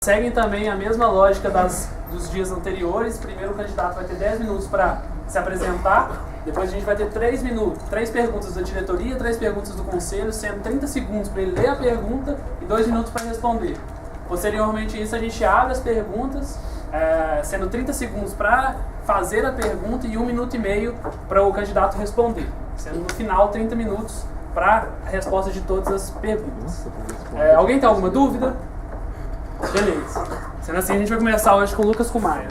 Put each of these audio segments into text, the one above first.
Seguem também a mesma lógica dos dias anteriores. Primeiro o candidato vai ter 10 minutos para se apresentar, depois a gente vai ter 3 perguntas da diretoria, 3 perguntas do conselho, sendo 30 segundos para ele ler a pergunta e 2 minutos para responder. Posteriormente isso a gente abre as perguntas, sendo 30 segundos para fazer a pergunta e 1 minuto e meio para o candidato responder, sendo no final 30 minutos para a resposta de todas as perguntas. Alguém tem alguma dúvida? Beleza. Sendo assim, a gente vai começar hoje com o Lucas Kumaia.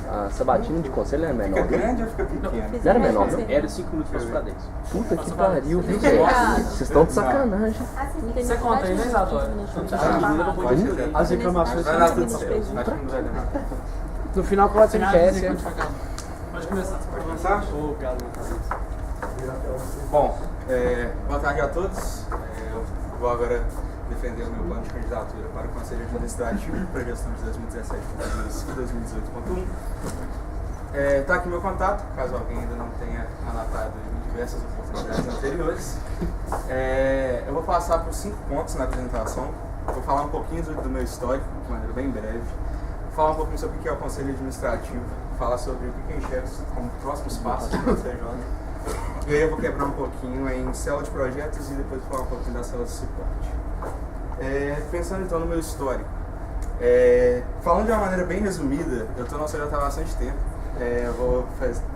A sabatina de conselho é menor. Fica grande ou fica pequena? Não era menor, não? Era 5 minutos para 10. Puta que pariu, viu, gente? Vocês estão de sacanagem. Você conta aí, né, Isadora? As reclamações Vai dar tudo certo. Acho que não vai dar nada. No final, pode ser Pode começar. Pode começar? Bom, boa tarde a todos. Eu vou agora defender o meu plano de candidatura para o Conselho Administrativo para a gestão de 2017.2 e 2018.1. Está aqui meu contato, caso alguém ainda não tenha anotado em diversas oportunidades anteriores. Eu vou passar por 5 pontos na apresentação. Vou falar um pouquinho do meu histórico, de maneira bem breve. Vou falar um pouquinho sobre o que é o Conselho Administrativo, falar sobre o que eu enxergo como próximos passos do CJ. E aí eu vou quebrar um pouquinho em célula de projetos e depois falar um pouquinho da célula de suporte. Pensando então no meu histórico, falando de uma maneira bem resumida, eu estou na CJ há bastante tempo, eu vou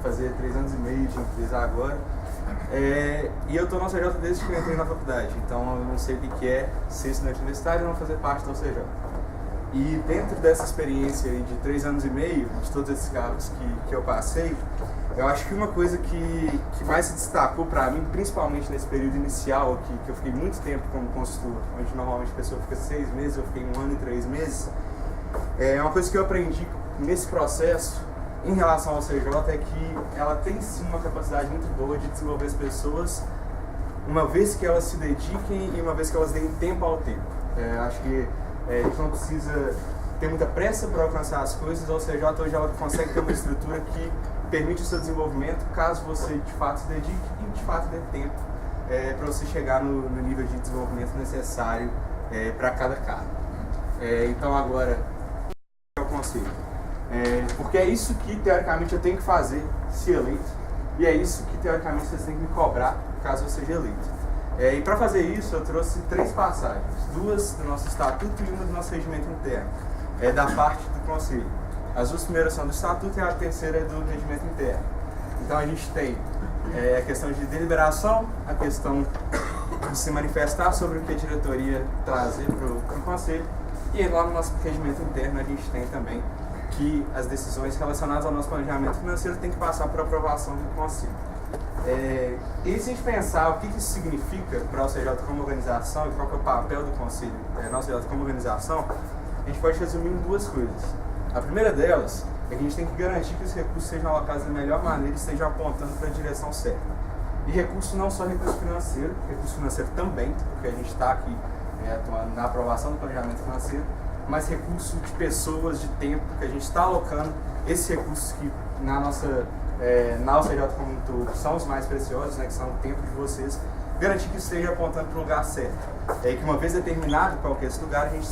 fazer 3 anos e meio de empresa agora, e eu estou na CJ desde que eu entrei na faculdade, então eu não sei o que é ser estudante universitário e não fazer parte da CJ. E dentro dessa experiência aí de 3 anos e meio, de todos esses cargos que eu passei, eu acho que uma coisa que mais se destacou para mim, principalmente nesse período inicial, que eu fiquei muito tempo como consultor, onde normalmente a pessoa fica 6 meses, eu fiquei 1 ano e 3 meses, uma coisa que eu aprendi nesse processo, em relação ao CJ, é que ela tem sim uma capacidade muito boa de desenvolver as pessoas, uma vez que elas se dediquem e uma vez que elas deem tempo ao tempo. Acho que a gente não precisa ter muita pressa para alcançar as coisas, ou seja, hoje ela consegue ter uma estrutura que permite o seu desenvolvimento, caso você de fato se dedique e de fato dê tempo para você chegar no nível de desenvolvimento necessário para cada cargo. Então agora, eu conselho. Porque é isso que teoricamente eu tenho que fazer se eleito, e é isso que teoricamente vocês têm que me cobrar caso eu seja eleito. E para fazer isso, eu trouxe 3 passagens, 2 do nosso estatuto e uma do nosso regimento interno, da parte do conselho. As 2 primeiras são do estatuto e a terceira é do regimento interno. Então a gente tem a questão de deliberação, a questão de se manifestar sobre o que a diretoria trazer para o conselho, e lá no nosso regimento interno a gente tem também que as decisões relacionadas ao nosso planejamento financeiro têm que passar por aprovação do conselho. E se a gente pensar o que isso significa para o CJ como organização e qual que é o papel do conselho, nosso CJ como organização, a gente pode resumir em 2 coisas. A primeira delas é que a gente tem que garantir que os recursos sejam alocados da melhor maneira e estejam apontando para a direção certa. E recurso não só recurso financeiro também, porque a gente está aqui atuando na aprovação do planejamento financeiro, mas recurso de pessoas, de tempo, que a gente está alocando esses recursos que na UCJ como um todo são os mais preciosos, que são o tempo de vocês, garantir que esteja apontando para o lugar certo. Que uma vez determinado qual que é esse lugar, a gente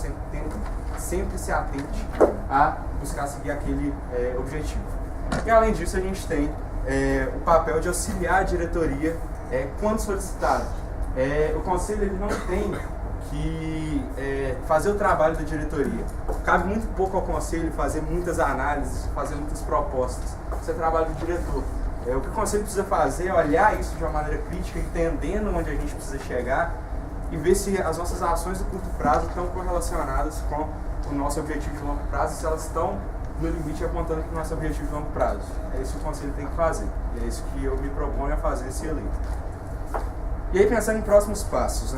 sempre se atente a buscar seguir aquele objetivo. E além disso, a gente tem o papel de auxiliar a diretoria quando solicitado. O conselho ele não tem que fazer o trabalho da diretoria. Cabe muito pouco ao conselho fazer muitas análises, fazer muitas propostas. Isso é trabalho do diretor. O que o conselho precisa fazer é olhar isso de uma maneira crítica, entendendo onde a gente precisa chegar e ver se as nossas ações do curto prazo estão correlacionadas com o nosso objetivo de longo prazo, se elas estão no limite apontando para o nosso objetivo de longo prazo. É isso que o conselho tem que fazer. E é isso que eu me proponho a fazer se eleito. E aí, pensando em próximos passos,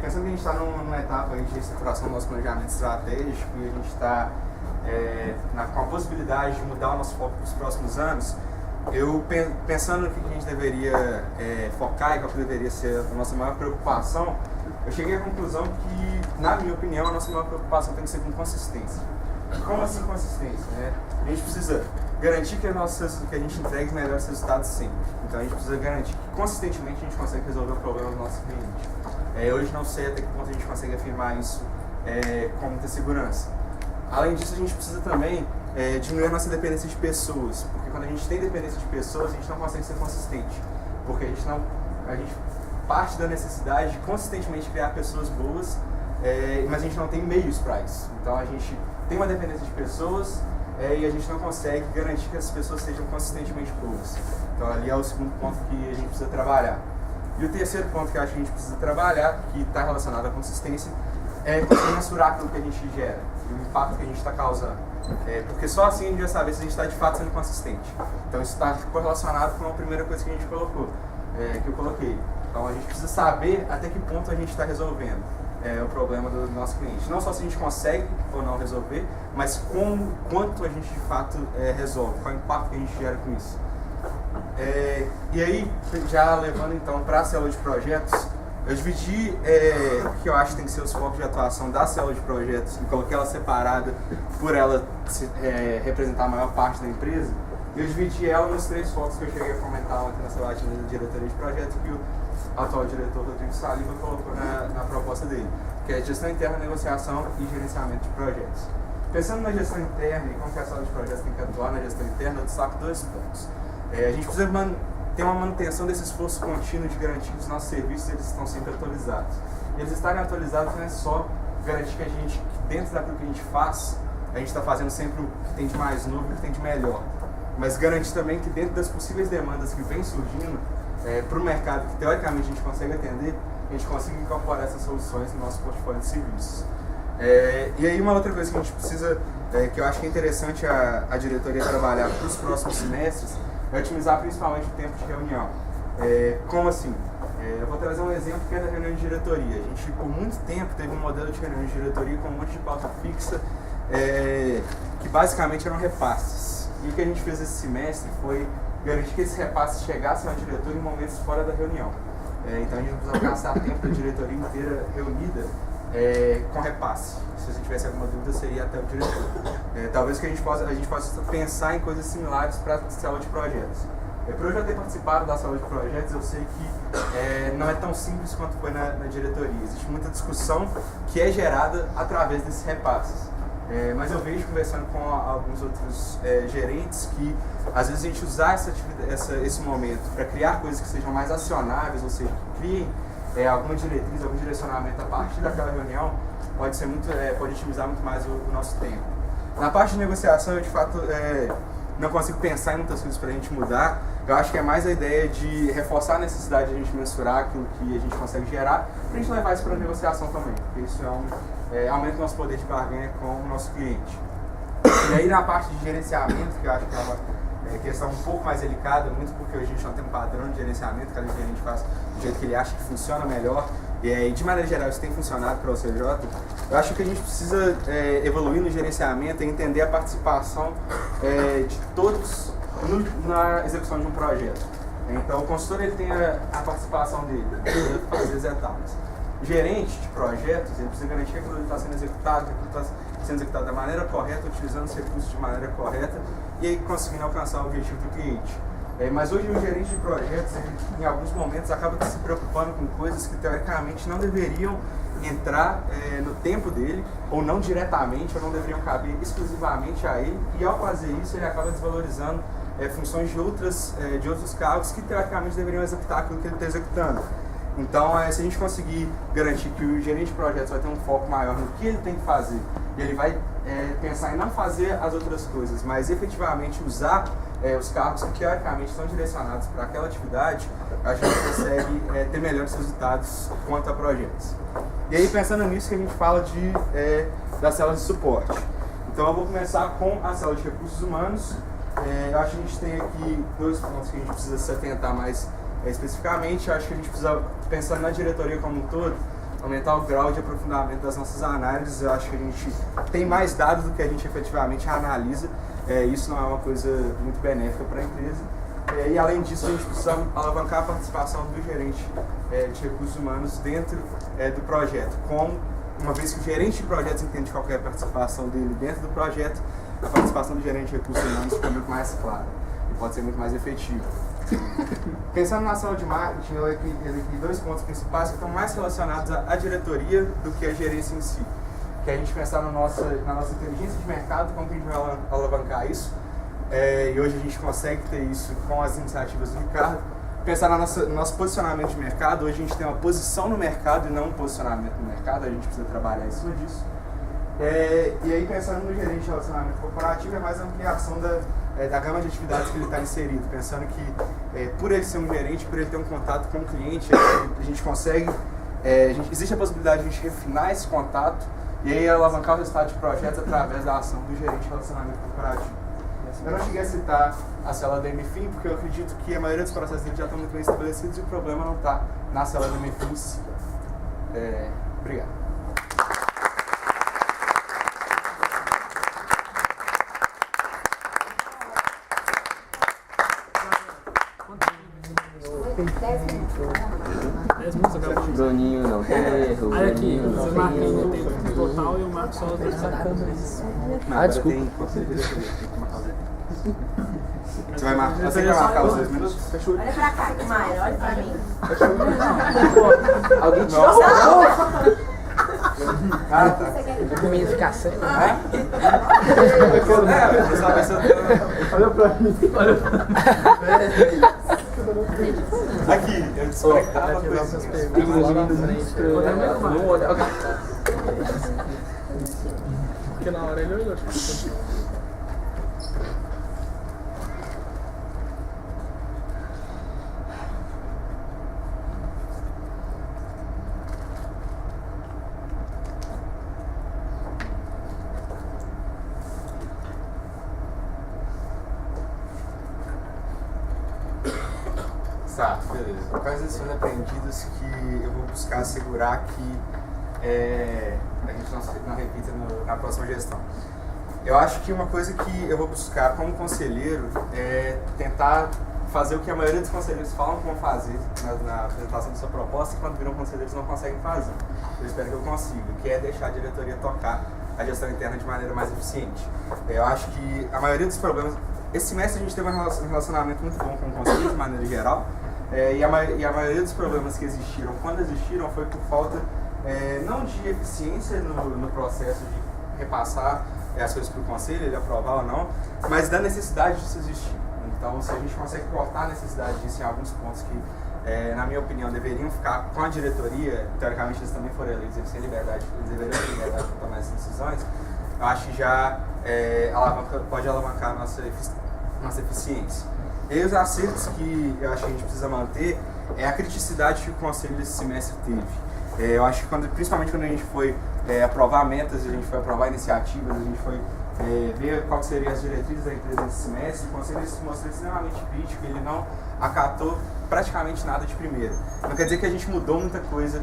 pensando que a gente está numa etapa de estruturação do nosso planejamento estratégico e a gente está com a possibilidade de mudar o nosso foco para os próximos anos, eu pensando no que a gente deveria focar e qual que deveria ser a nossa maior preocupação, eu cheguei à conclusão que, na minha opinião, a nossa maior preocupação tem que ser com consistência. Como assim consistência? A gente precisa garantir que a gente entregue os melhores resultados sempre. Então a gente precisa garantir que consistentemente a gente consegue resolver o problema do nosso cliente. Hoje não sei até que ponto a gente consegue afirmar isso com muita segurança. Além disso, a gente precisa também diminuir a nossa dependência de pessoas, porque quando a gente tem dependência de pessoas, a gente não consegue ser consistente, porque a gente parte da necessidade de consistentemente criar pessoas boas, mas a gente não tem meios para isso. Então a gente tem uma dependência de pessoas e a gente não consegue garantir que essas pessoas sejam consistentemente boas. Então ali é o segundo ponto que a gente precisa trabalhar. E o terceiro ponto que eu acho que a gente precisa trabalhar, que está relacionado à consistência, é conseguir mensurar aquilo que a gente gera e o impacto que a gente está causando. Porque só assim a gente vai saber se a gente está de fato sendo consistente. Então isso está correlacionado com a primeira coisa que a gente colocou, que eu coloquei. Então a gente precisa saber até que ponto a gente está resolvendo o problema do nosso cliente. Não só se a gente consegue ou não resolver, mas quanto a gente de fato resolve, qual é o impacto que a gente gera com isso. E aí, já levando então para a célula de projetos, eu dividi o que eu acho que tem que ser os focos de atuação da célula de projetos e coloquei ela separada por ela representar a maior parte da empresa. Eu dividi ela nos 3 focos que eu cheguei a comentar ontem na célula de diretoria de projetos, que o atual diretor Rodrigo Saliba colocou na proposta dele, que é gestão interna, negociação e gerenciamento de projetos. Pensando na gestão interna e como que a célula de projetos tem que atuar na gestão interna, eu destaco 2 pontos. A gente precisa ter uma manutenção desse esforço contínuo de garantir que os nossos serviços eles estão sempre atualizados. E eles estarem atualizados não é só garantir que a gente, dentro daquilo que a gente faz, a gente está fazendo sempre o que tem de mais novo e o que tem de melhor. Mas garantir também que dentro das possíveis demandas que vêm surgindo para o mercado, que teoricamente a gente consegue atender, a gente consiga incorporar essas soluções no nosso portfólio de serviços. E aí uma outra coisa que a gente precisa, que eu acho que é interessante a diretoria trabalhar para os próximos semestres, é otimizar principalmente o tempo de reunião. Como assim? Eu vou trazer um exemplo que é da reunião de diretoria. A gente, por muito tempo, teve um modelo de reunião de diretoria com um monte de pauta fixa, que basicamente eram repasses. E o que a gente fez esse semestre foi garantir que esses repasses chegassem ao diretor em momentos fora da reunião. Então a gente não precisa gastar tempo da diretoria inteira reunida com repasse. Se você tivesse alguma dúvida, seria até o diretor. Talvez que a gente possa pensar em coisas similares para a célula de projetos. Por eu já ter participado da célula de projetos, eu sei que não é tão simples quanto foi na diretoria. Existe muita discussão que é gerada através desses repasses. Mas eu vejo, conversando com alguns outros gerentes, que às vezes a gente usar esse momento para criar coisas que sejam mais acionáveis, ou seja, que criem alguma diretriz, algum direcionamento a partir daquela reunião, pode otimizar muito mais o nosso tempo. Na parte de negociação, eu de fato não consigo pensar em muitas coisas para a gente mudar. Eu acho que é mais a ideia de reforçar a necessidade de a gente mensurar aquilo que a gente consegue gerar, para a gente levar isso para a negociação também, porque isso aumenta o nosso poder de barganha com o nosso cliente. E aí na parte de gerenciamento, que eu acho que é uma questão um pouco mais delicada, muito porque a gente não tem um padrão de gerenciamento, cada gerente faz do jeito que ele acha que funciona melhor, e de maneira geral isso tem funcionado para o CJ. Eu acho que a gente precisa evoluir no gerenciamento e entender a participação de todos na execução de um projeto. Então o consultor ele tem a participação dele, ele fazer as etapas. O gerente de projetos, ele precisa garantir que aquilo está sendo executado, que aquilo está sendo executado da maneira correta, utilizando os recursos de maneira correta e aí conseguindo alcançar o objetivo do cliente. Mas hoje o gerente de projetos, ele, em alguns momentos, acaba se preocupando com coisas que teoricamente não deveriam entrar no tempo dele, ou não diretamente, ou não deveriam caber exclusivamente a ele, e ao fazer isso ele acaba desvalorizando funções de outros cargos que teoricamente deveriam executar aquilo que ele está executando. Então, se a gente conseguir garantir que o gerente de projetos vai ter um foco maior no que ele tem que fazer, e ele vai pensar em não fazer as outras coisas, mas efetivamente usar os cargos que teoricamente estão direcionados para aquela atividade, a gente consegue ter melhores resultados quanto a projetos. E aí, pensando nisso, que a gente fala das células de suporte. Então, eu vou começar com a célula de recursos humanos. Eu acho que a gente tem aqui 2 pontos que a gente precisa se atentar mais especificamente. Eu acho que a gente precisa, pensando na diretoria como um todo, aumentar o grau de aprofundamento das nossas análises. Eu acho que a gente tem mais dados do que a gente efetivamente analisa. Isso não é uma coisa muito benéfica para a empresa. E além disso, a gente precisa alavancar a participação do gerente de recursos humanos dentro do projeto. Uma vez que o gerente de projetos entende qual é a participação dele dentro do projeto, a participação do gerente de recursos humanos fica muito mais clara e pode ser muito mais efetiva. Pensando na ação de marketing, eu elegui 2 pontos principais que estão mais relacionados à diretoria do que à gerência em si. Que é a gente pensar na nossa inteligência de mercado, como que a gente vai alavancar isso. E hoje a gente consegue ter isso com as iniciativas do Ricardo. Pensar no nosso posicionamento de mercado. Hoje a gente tem uma posição no mercado e não um posicionamento no mercado. A gente precisa trabalhar em cima disso. E aí, pensando no gerente de relacionamento corporativo, é mais a ampliação da gama de atividades que ele está inserido. Pensando que, por ele ser um gerente, por ele ter um contato com o cliente, a gente consegue... existe a possibilidade de a gente refinar esse contato e aí alavancar o resultado de projetos através da ação do gerente de relacionamento corporativo. Eu não cheguei a citar a célula da MFIM, porque eu acredito que a maioria dos processos dele já estão muito bem estabelecidos e o problema não está na célula da MFIM em si. Obrigado. Bruninho não tem erro. Olha aqui, você marca o tempo total e eu marco só os 2 segundos. Desculpa. Você vai marcar, você vai marcar os 2 minutos? Olha pra cá, Maia, olha pra mim. Alguém tirou o Ah, tá. O menino ficar sério. Olha pra mim. Aqui, eu desconectava coisas. Porque na hora ele olhou, tipo, Tá, beleza. Quais lições aprendidas que eu vou buscar assegurar que a gente não repita na próxima gestão? Eu acho que uma coisa que eu vou buscar como conselheiro é tentar fazer o que a maioria dos conselheiros falam que vão fazer na apresentação da sua proposta e quando viram conselheiros não conseguem fazer. Eu espero que eu consiga, que é deixar a diretoria tocar a gestão interna de maneira mais eficiente. Eu acho que a maioria dos problemas... Esse semestre a gente teve um relacionamento muito bom com o conselho de maneira geral. E a maioria dos problemas que existiram, quando existiram, foi por falta não de eficiência no processo de repassar as coisas para o conselho, ele aprovar ou não, mas da necessidade disso existir. Então, se a gente consegue cortar a necessidade disso em alguns pontos que, na minha opinião, deveriam ficar com a diretoria, teoricamente eles também foram eleitos, eles deveriam ter liberdade para tomar essas decisões, eu acho que já pode alavancar a nossa eficiência. E os acertos que eu acho que a gente precisa manter é a criticidade que o conselho desse semestre teve. Eu acho que principalmente quando a gente foi aprovar metas, a gente foi aprovar iniciativas, a gente foi ver quais seriam as diretrizes da empresa nesse semestre, o conselho se mostrou extremamente crítico, ele não acatou praticamente nada de primeira. Não quer dizer que a gente mudou muita coisa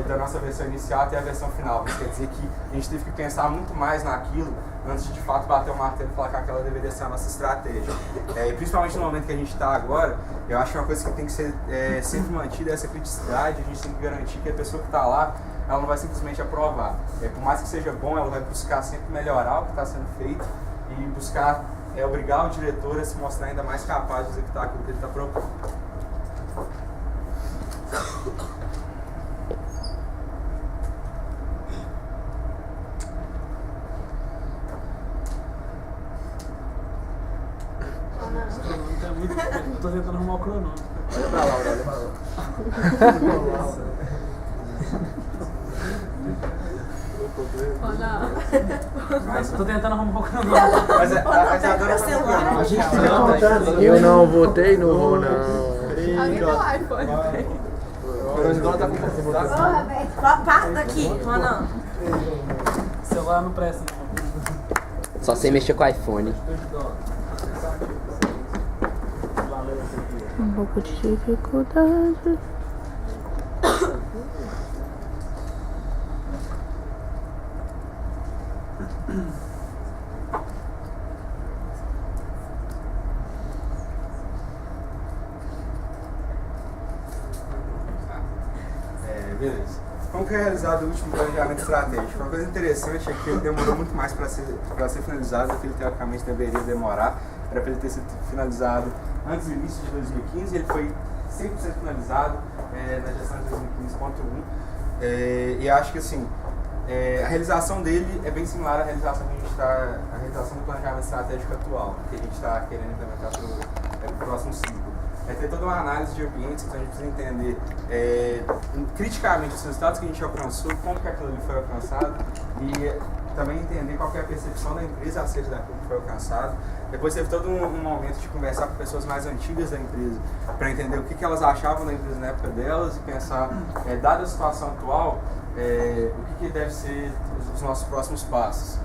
da nossa versão inicial até a versão final, mas quer dizer que a gente teve que pensar muito mais naquilo antes de fato bater o martelo e falar que aquela deveria ser a nossa estratégia. E principalmente no momento que a gente está agora, eu acho que uma coisa que tem que ser sempre mantida é essa criticidade, a gente tem que garantir que a pessoa que está lá, ela não vai simplesmente aprovar. Por mais que seja bom, ela vai buscar sempre melhorar o que está sendo feito e buscar obrigar o diretor a se mostrar ainda mais capaz de executar aquilo que ele está propondo. Tô tentando arrumar o cronômetro. Olha pra lá, olha pra lá. Mas tô tentando arrumar o cronômetro. Mas a dona tá no A gente tá Eu não votei no vou não. Alguém deu iPhone. Agora tá com Porra, velho. Passa daqui, Ronan. O celular não presta, não. Só sei mexer com o iPhone. Um pouco de dificuldade. Beleza. como que é realizado o último planejamento estratégico? Uma coisa interessante é que ele demorou muito mais para ser finalizado do que ele teoricamente deveria demorar. Era para ele ter sido finalizado antes do início de 2015, ele foi 100% finalizado na gestão de 2015.1. E acho que assim, a realização dele é bem similar à realização do planejamento estratégico atual, que a gente está querendo implementar para o próximo ciclo. É ter toda uma análise de ambientes, então a gente precisa entender criticamente os resultados que a gente alcançou, como que aquilo ali foi alcançado e também entender qual que é a percepção da empresa acerca daquilo que foi alcançado. Depois teve todo um momento de conversar com pessoas mais antigas da empresa para entender o que elas achavam da empresa na época delas e pensar, dada a situação atual, o que deve ser os nossos próximos passos.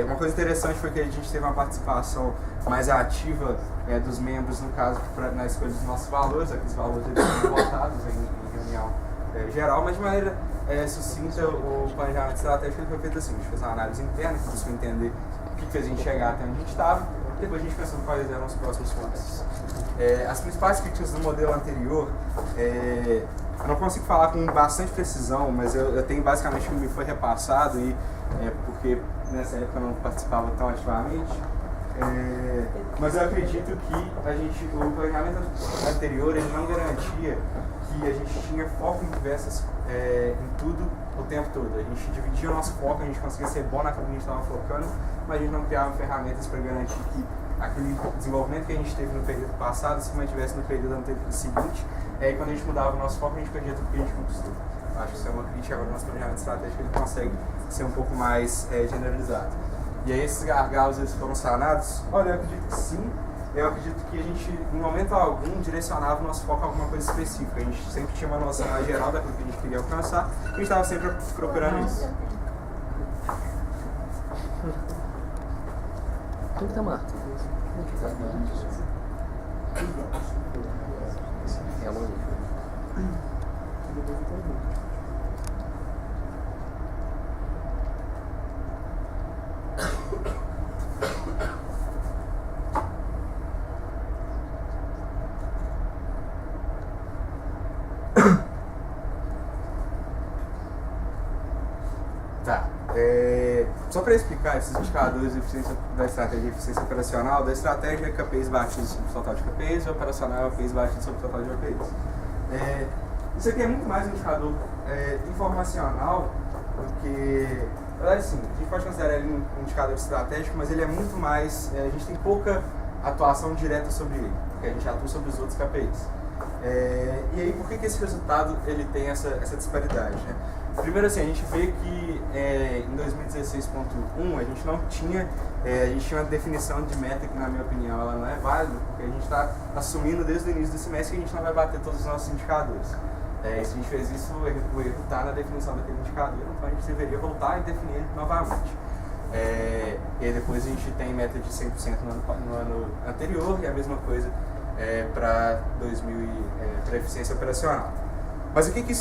Uma coisa interessante foi que a gente teve uma participação mais ativa dos membros, no caso, na escolha dos nossos valores. Aqueles valores eles foram votados em reunião geral, mas de maneira sucinta, o planejamento estratégico foi feito assim: a gente fez uma análise interna, que buscou entender o que fez a gente chegar até onde a gente estava, e depois a gente pensou quais eram os próximos passos. As principais críticas do modelo anterior, eu não consigo falar com bastante precisão, mas eu tenho basicamente o que me foi repassado, e porque nessa época eu não participava tão ativamente. Mas eu acredito que o planejamento anterior ele não garantia que a gente tinha foco em em tudo o tempo todo. A gente dividia o nosso foco, a gente conseguia ser bom naquilo que a gente estava focando, mas a gente não criava ferramentas para garantir que aquele desenvolvimento que a gente teve no período passado se mantivesse no período seguinte. E quando a gente mudava o nosso foco, a gente perdia tudo que a gente conquistou. Acho que isso é uma crítica. Agora o nosso planejamento estratégico ele consegue ser um pouco mais generalizado. E aí esses gargalos eles foram sanados? Olha, eu acredito que sim. Eu acredito que a gente, em momento algum, direcionava o nosso foco a alguma coisa específica. A gente sempre tinha uma noção mais geral daquilo que a gente queria alcançar e a gente estava sempre procurando isso. Quem que tá Marta? É a mãe. Tá. Só para explicar esses indicadores de eficiência da estratégia de eficiência operacional, da estratégia é KPIs batidos sobre o total de KPIs, e operacional é KPIs batidos sobre o total de KPIs. Isso aqui é muito mais um indicador informacional do que... Assim, a gente pode considerar ele um indicador estratégico, mas ele é muito mais... a gente tem pouca atuação direta sobre ele, porque a gente atua sobre os outros KPIs. E aí, por que esse resultado ele tem essa disparidade, né? Primeiro, assim, a gente vê que em 2016.1 a gente não tinha, a gente tinha uma definição de meta que, na minha opinião, ela não é válida, porque a gente está assumindo desde o início do semestre que a gente não vai bater todos os nossos indicadores. Se a gente fez isso, o erro está na definição daquele indicador, então a gente deveria voltar e definir ele novamente. E aí depois a gente tem meta de 100% no ano anterior e a mesma coisa para a eficiência operacional. Mas o que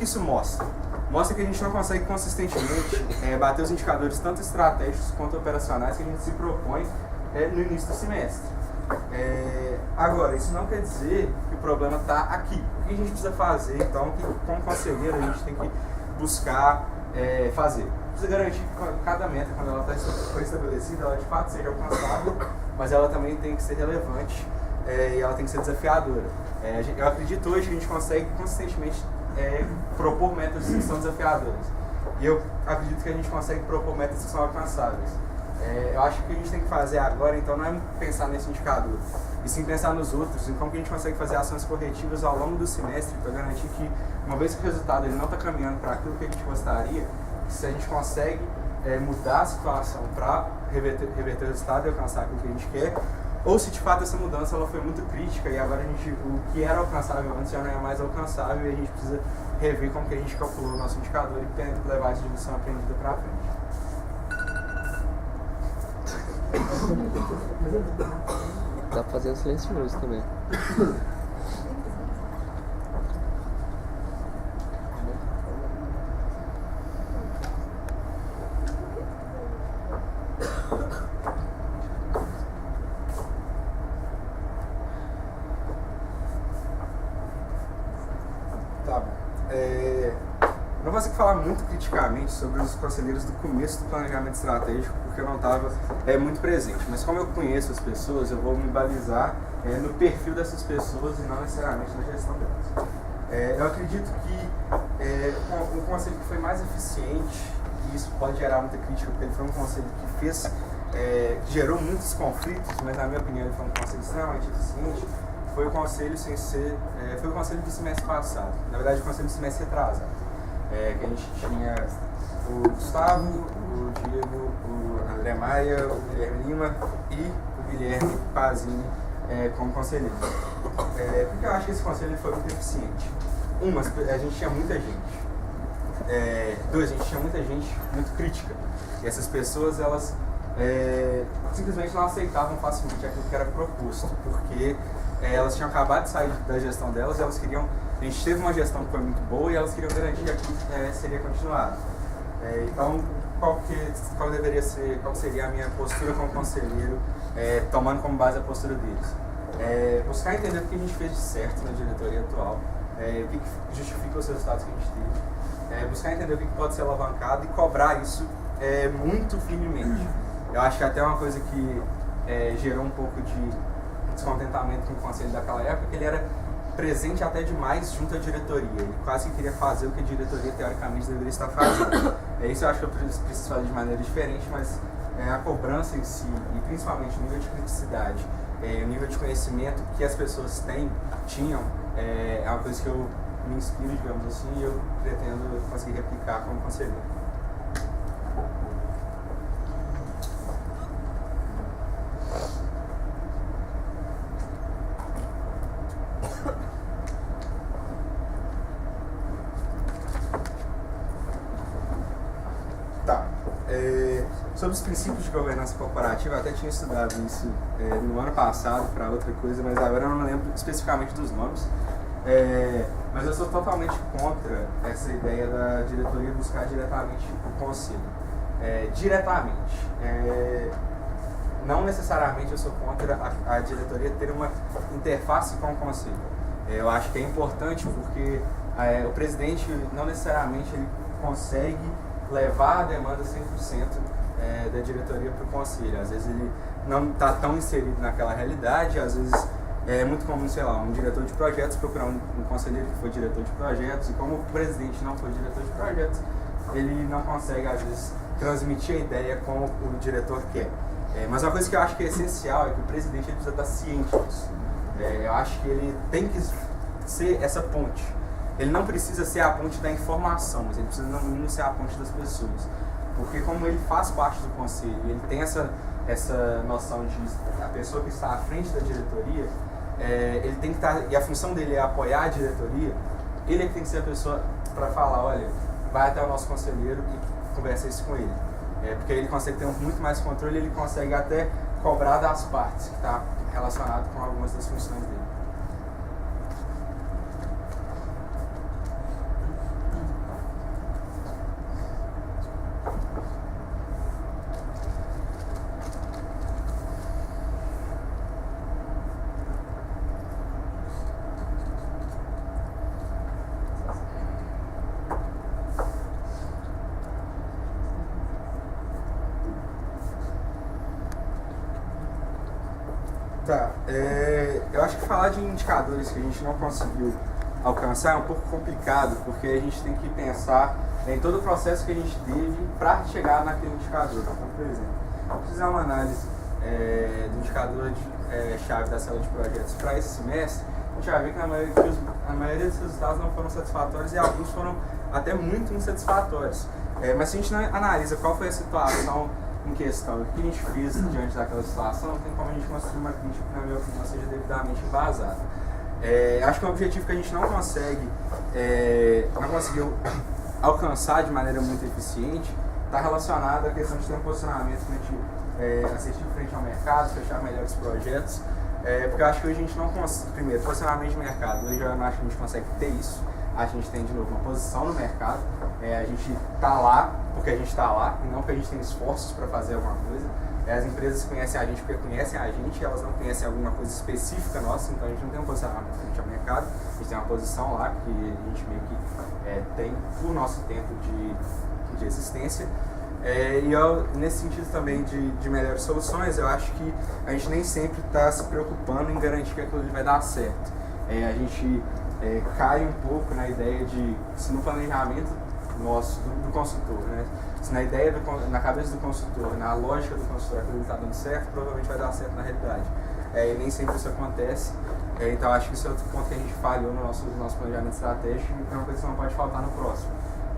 isso mostra? Mostra que a gente não consegue consistentemente bater os indicadores tanto estratégicos quanto operacionais que a gente se propõe no início do semestre. Agora, isso não quer dizer que o problema está aqui. O que a gente precisa fazer, então, que como conselheiro a gente tem que buscar fazer? Precisa garantir que cada meta, quando ela foi estabelecida, ela de fato seja alcançável, mas ela também tem que ser relevante e ela tem que ser desafiadora. Eu acredito hoje que a gente consegue consistentemente propor metas que são desafiadoras. E eu acredito que a gente consegue propor metas que são alcançáveis. Eu acho que o que a gente tem que fazer agora, então, não é pensar nesse indicador, e sim pensar nos outros, em como que a gente consegue fazer ações corretivas ao longo do semestre para garantir que, uma vez que o resultado ele não está caminhando para aquilo que a gente gostaria, se a gente consegue mudar a situação para reverter o resultado e alcançar aquilo que a gente quer, ou se de fato essa mudança ela foi muito crítica e agora o que era alcançável antes já não é mais alcançável e a gente precisa rever como que a gente calculou o nosso indicador e levar essa lição aprendida para frente. Dá pra fazer um silencioso também. Tá bom. não consigo falar muito criticamente sobre os conselheiros do começo do planejamento estratégico, porque eu não estava muito presente. Mas como eu conheço as pessoas, eu vou me balizar no perfil dessas pessoas e não necessariamente na gestão delas. Eu acredito que o conselho que foi mais eficiente, e isso pode gerar muita crítica, porque ele foi um conselho que gerou muitos conflitos, mas na minha opinião ele foi um conselho extremamente eficiente, foi o conselho foi o conselho do semestre passado, na verdade o conselho do semestre retrasado, que a gente tinha o Gustavo, o Diego, o André Maia, o Guilherme Lima e o Guilherme Pazini como conselheiro. Porque eu acho que esse conselho foi muito eficiente. A gente tinha muita gente. A gente tinha muita gente muito crítica. E essas pessoas, elas simplesmente não aceitavam facilmente aquilo que era proposto, porque elas tinham acabado de sair da gestão delas, elas queriam. A gente teve uma gestão que foi muito boa e elas queriam garantir que aquilo seria continuado. Então, qual seria a minha postura como conselheiro, tomando como base a postura deles? Buscar entender o que a gente fez de certo na diretoria atual, o que justifica os resultados que a gente teve, buscar entender o que pode ser alavancado e cobrar isso muito firmemente. Eu acho que até uma coisa que gerou um pouco de descontentamento com o conselho daquela época, que ele era presente até demais junto à diretoria. Ele quase que queria fazer o que a diretoria teoricamente deveria estar fazendo. Isso eu acho que eu preciso fazer de maneira diferente, mas a cobrança em si, e principalmente o nível de criticidade, o nível de conhecimento que as pessoas tinham, é uma coisa que eu me inspiro, digamos assim, e eu pretendo conseguir replicar como conselheiro. Sobre os princípios de governança corporativa, eu até tinha estudado isso no ano passado para outra coisa, mas agora eu não lembro especificamente dos nomes. Mas eu sou totalmente contra essa ideia da diretoria buscar diretamente o conselho. Diretamente. Não necessariamente eu sou contra a diretoria ter uma interface com o conselho. Eu acho que é importante porque o presidente não necessariamente ele consegue levar a demanda 100% da diretoria para o conselho. Às vezes ele não está tão inserido naquela realidade, às vezes é muito comum, sei lá, um diretor de projetos procurar um conselheiro que foi diretor de projetos, e como o presidente não foi diretor de projetos, ele não consegue, às vezes, transmitir a ideia como o diretor quer. Mas uma coisa que eu acho que é essencial é que o presidente ele precisa estar ciente disso. Eu acho que ele tem que ser essa ponte. Ele não precisa ser a ponte da informação, mas ele precisa não ser a ponte das pessoas. Porque como ele faz parte do conselho, ele tem essa noção de a pessoa que está à frente da diretoria, ele tem que estar, e a função dele é apoiar a diretoria, ele é que tem que ser a pessoa para falar, olha, vai até o nosso conselheiro e conversa isso com ele. Porque ele consegue ter muito mais controle, ele consegue até cobrar das partes que está relacionado com algumas das funções dele. Eu acho que falar de indicadores que a gente não conseguiu alcançar é um pouco complicado, porque a gente tem que pensar em todo o processo que a gente teve para chegar naquele indicador. Então, por exemplo, se fizer uma análise do indicador de chave da célula de projetos para esse semestre, a gente vai ver que a maioria dos resultados não foram satisfatórios e alguns foram até muito insatisfatórios. Mas se a gente não analisa qual foi a situação em questão, o que a gente fez diante daquela situação, não tem como a gente construir uma crítica que, na minha opinião, seja devidamente embasada. Acho que um objetivo que a gente não conseguiu alcançar de maneira muito eficiente está relacionado à questão de ter um posicionamento assertivo frente ao mercado, fechar melhores projetos, porque eu acho que hoje a gente não consegue, primeiro, posicionamento de mercado, hoje eu não acho que a gente consegue ter isso. A gente tem, de novo, uma posição no mercado, a gente está lá porque a gente está lá e não porque a gente tem esforços para fazer alguma coisa. As empresas conhecem a gente porque conhecem a gente, elas não conhecem alguma coisa específica nossa, então a gente não tem um posicionamento frente ao mercado, a gente tem uma posição lá que a gente meio que tem por nosso tempo de existência. E nesse sentido também de melhores soluções, eu acho que a gente nem sempre está se preocupando em garantir que aquilo ali vai dar certo. A gente cai um pouco na ideia de, se no planejamento nosso, do consultor, né? Se na ideia, na cabeça do consultor, na lógica do consultor, aquilo está dando certo, provavelmente vai dar certo na realidade. E nem sempre isso acontece. Então acho que isso é outro ponto que a gente falhou no nosso planejamento estratégico e é uma coisa que não pode faltar no próximo.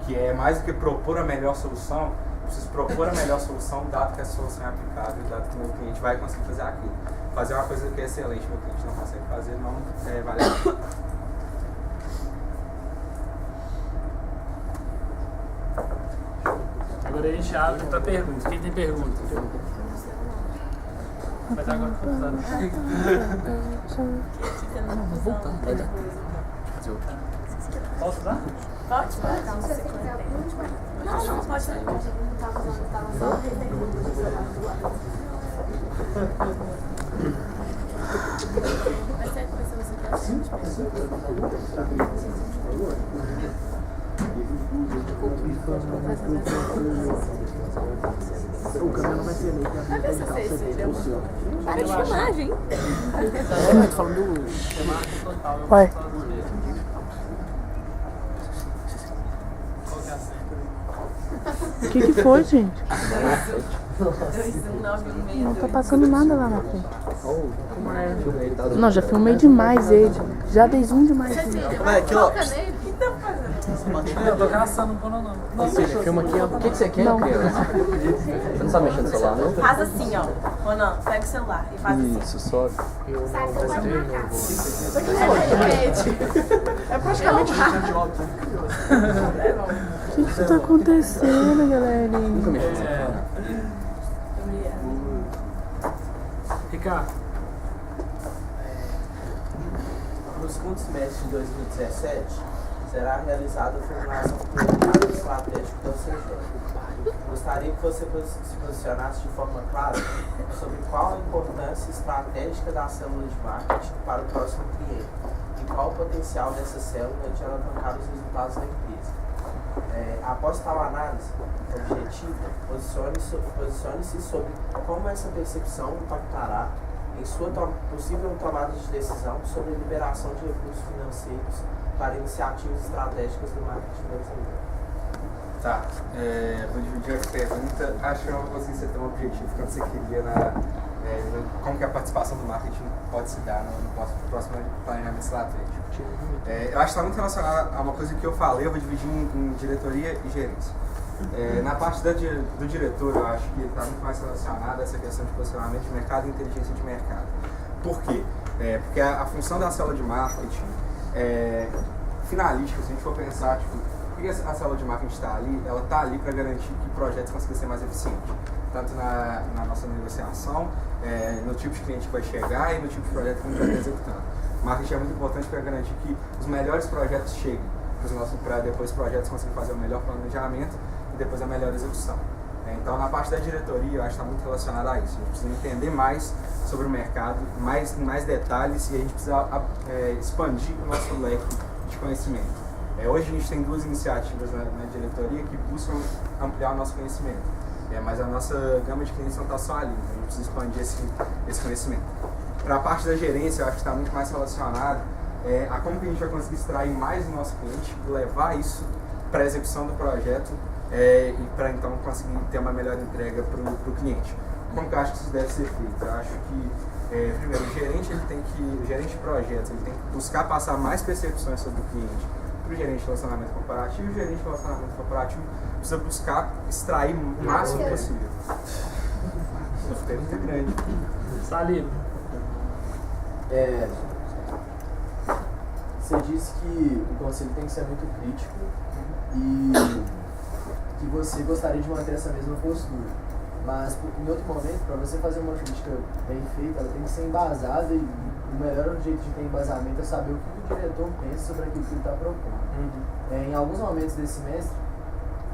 Que é mais do que propor a melhor solução, preciso propor a melhor solução, dado que essa solução é aplicável, dado que o meu cliente vai conseguir fazer aquilo. Fazer uma coisa que é excelente, meu cliente não consegue fazer, não vale a pena. Agora a gente abre para perguntas. Quem tem pergunta? Mas agora o computador. Posso dar? Pode. Não, pode. O câmera não vai ser meio que para de filmagem. tô falando do... Vai. O que foi, gente? 21916. Não tá passando nada lá na frente. Não, já filmei demais ele. Já dei zoom demais ele. Eu tô caçando um pronome. Filma aqui, ó. O que você quer, Não. criança? Você não sabe mexer no celular, não? Faz assim, ó. Ronan, pega o celular e faz assim. Isso, só. É praticamente rápido. O que tá acontecendo, galerinha? Nunca mexi no celular. Ricardo. No segundo semestre de 2017, será realizada a formulação do mercado estratégico da CGE. Gostaria que você se posicionasse de forma clara sobre qual a importância estratégica da célula de marketing para o próximo cliente e qual o potencial dessa célula de alavancar os resultados da empresa. Após tal análise objetiva, posicione-se sobre como essa percepção impactará em sua possível tomada de decisão sobre a liberação de recursos financeiros para iniciativas estratégicas do marketing brasileiro. Tá, vou dividir a pergunta. Acho que eu não consegui ser tão objetivo quanto você queria como que a participação do marketing pode se dar no próximo planejamento estratégico. Eu acho que está muito relacionado a uma coisa que eu falei, eu vou dividir em diretoria e gerência. Na parte do diretor, eu acho que está muito mais relacionado a essa questão de posicionamento de mercado e inteligência de mercado. Por quê? Porque a função da célula de marketing finalística, se a gente for pensar, tipo, por que a célula de marketing está ali? Ela está ali para garantir que projetos consigam ser mais eficientes, tanto na nossa negociação, no tipo de cliente que vai chegar e no tipo de projeto que a gente vai estar executando. O marketing é muito importante para garantir que os melhores projetos cheguem, para depois os projetos conseguirem fazer o melhor planejamento e depois a melhor execução. Então, na parte da diretoria, eu acho que está muito relacionado a isso. A gente precisa entender mais sobre o mercado, mais detalhes, e a gente precisa expandir o nosso leque de conhecimento. Hoje a gente tem duas iniciativas na diretoria que buscam ampliar o nosso conhecimento, mas a nossa gama de clientes não está só ali, a gente precisa expandir esse conhecimento. Para a parte da gerência, eu acho que está muito mais relacionado a como que a gente vai conseguir extrair mais do nosso cliente, levar isso para a execução do projeto e para então conseguir ter uma melhor entrega para o cliente. Como que eu acho que isso deve ser feito? Eu acho que, primeiro, o gerente de projetos, ele tem que buscar passar mais percepções sobre o cliente para o gerente de relacionamento corporativo, e o gerente de relacionamento corporativo precisa buscar extrair o máximo possível. Isso fica muito grande. Saliba. Você disse que o conselho tem que ser muito crítico e que você gostaria de manter essa mesma postura. Mas em outro momento, para você fazer uma crítica bem feita, ela tem que ser embasada e o melhor jeito de ter embasamento é saber o que o diretor pensa sobre aquilo que ele está propondo. Em alguns momentos desse semestre,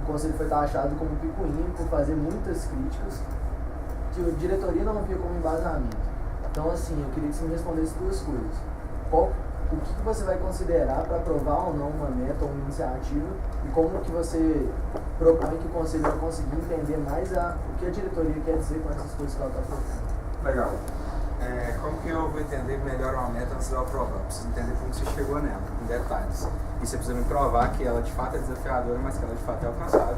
o conselho foi taxado como picuinha por fazer muitas críticas que a diretoria não via como embasamento. Então, assim, eu queria que você me respondesse duas coisas. o que você vai considerar para aprovar ou não uma meta ou uma iniciativa e como que você propõe que o conselho vai conseguir entender mais o que a diretoria quer dizer com essas coisas que ela está propondo. Legal. Como que eu vou entender melhor uma meta antes de eu aprovar? Eu preciso entender como você chegou nela, em detalhes. E você precisa me provar que ela de fato é desafiadora, mas que ela de fato é alcançável.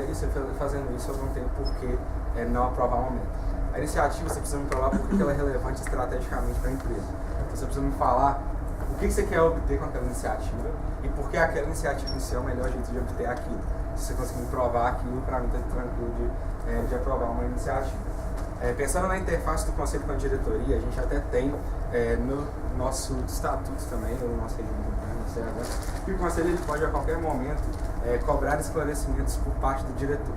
E você fazendo isso, eu não tenho por que não aprovar uma meta. A iniciativa, você precisa me provar porque ela é relevante estrategicamente para a empresa. Então, você precisa me falar o que você quer obter com aquela iniciativa e por que aquela iniciativa em si é o melhor jeito de obter aquilo. Se você conseguir me provar aquilo, para mim está tranquilo de aprovar uma iniciativa. Pensando na interface do conselho com a diretoria, a gente até tem no nosso estatuto também, no nosso regimento interno, que o conselho ele pode a qualquer momento cobrar esclarecimentos por parte do diretor.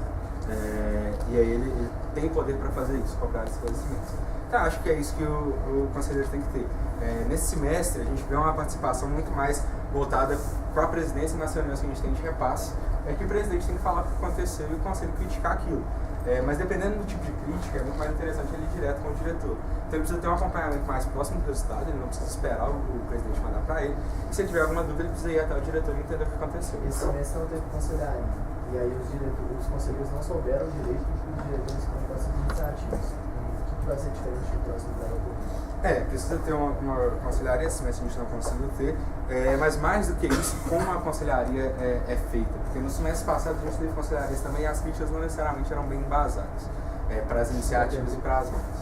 E aí ele tem poder para fazer isso, cobrar esclarecimentos. Então acho que é isso que o conselheiro tem que ter. Nesse semestre a gente vê uma participação muito mais voltada para a presidência nas reuniões que a gente tem de repasse, que o presidente tem que falar o que aconteceu e o conselho criticar aquilo. Mas dependendo do tipo de crítica, é muito mais interessante ele ir direto com o diretor. Então ele precisa ter um acompanhamento mais próximo do resultado, ele não precisa esperar o presidente mandar para ele. E se ele tiver alguma dúvida, ele precisa ir até o diretor e entender o que aconteceu. Esse semestre não teve conselharia. E aí os conselheiros não souberam direito que os diretores estão com essas iniciativas. O que vai ser diferente do próximo diretor? Precisa ter uma conselharia, esse semestre a gente não conseguiu ter, mas mais do que isso, como a conselharia é feita. Porque no semestre passado a gente teve conselharias também e as críticas não necessariamente eram bem embasadas para as iniciativas e para as metas.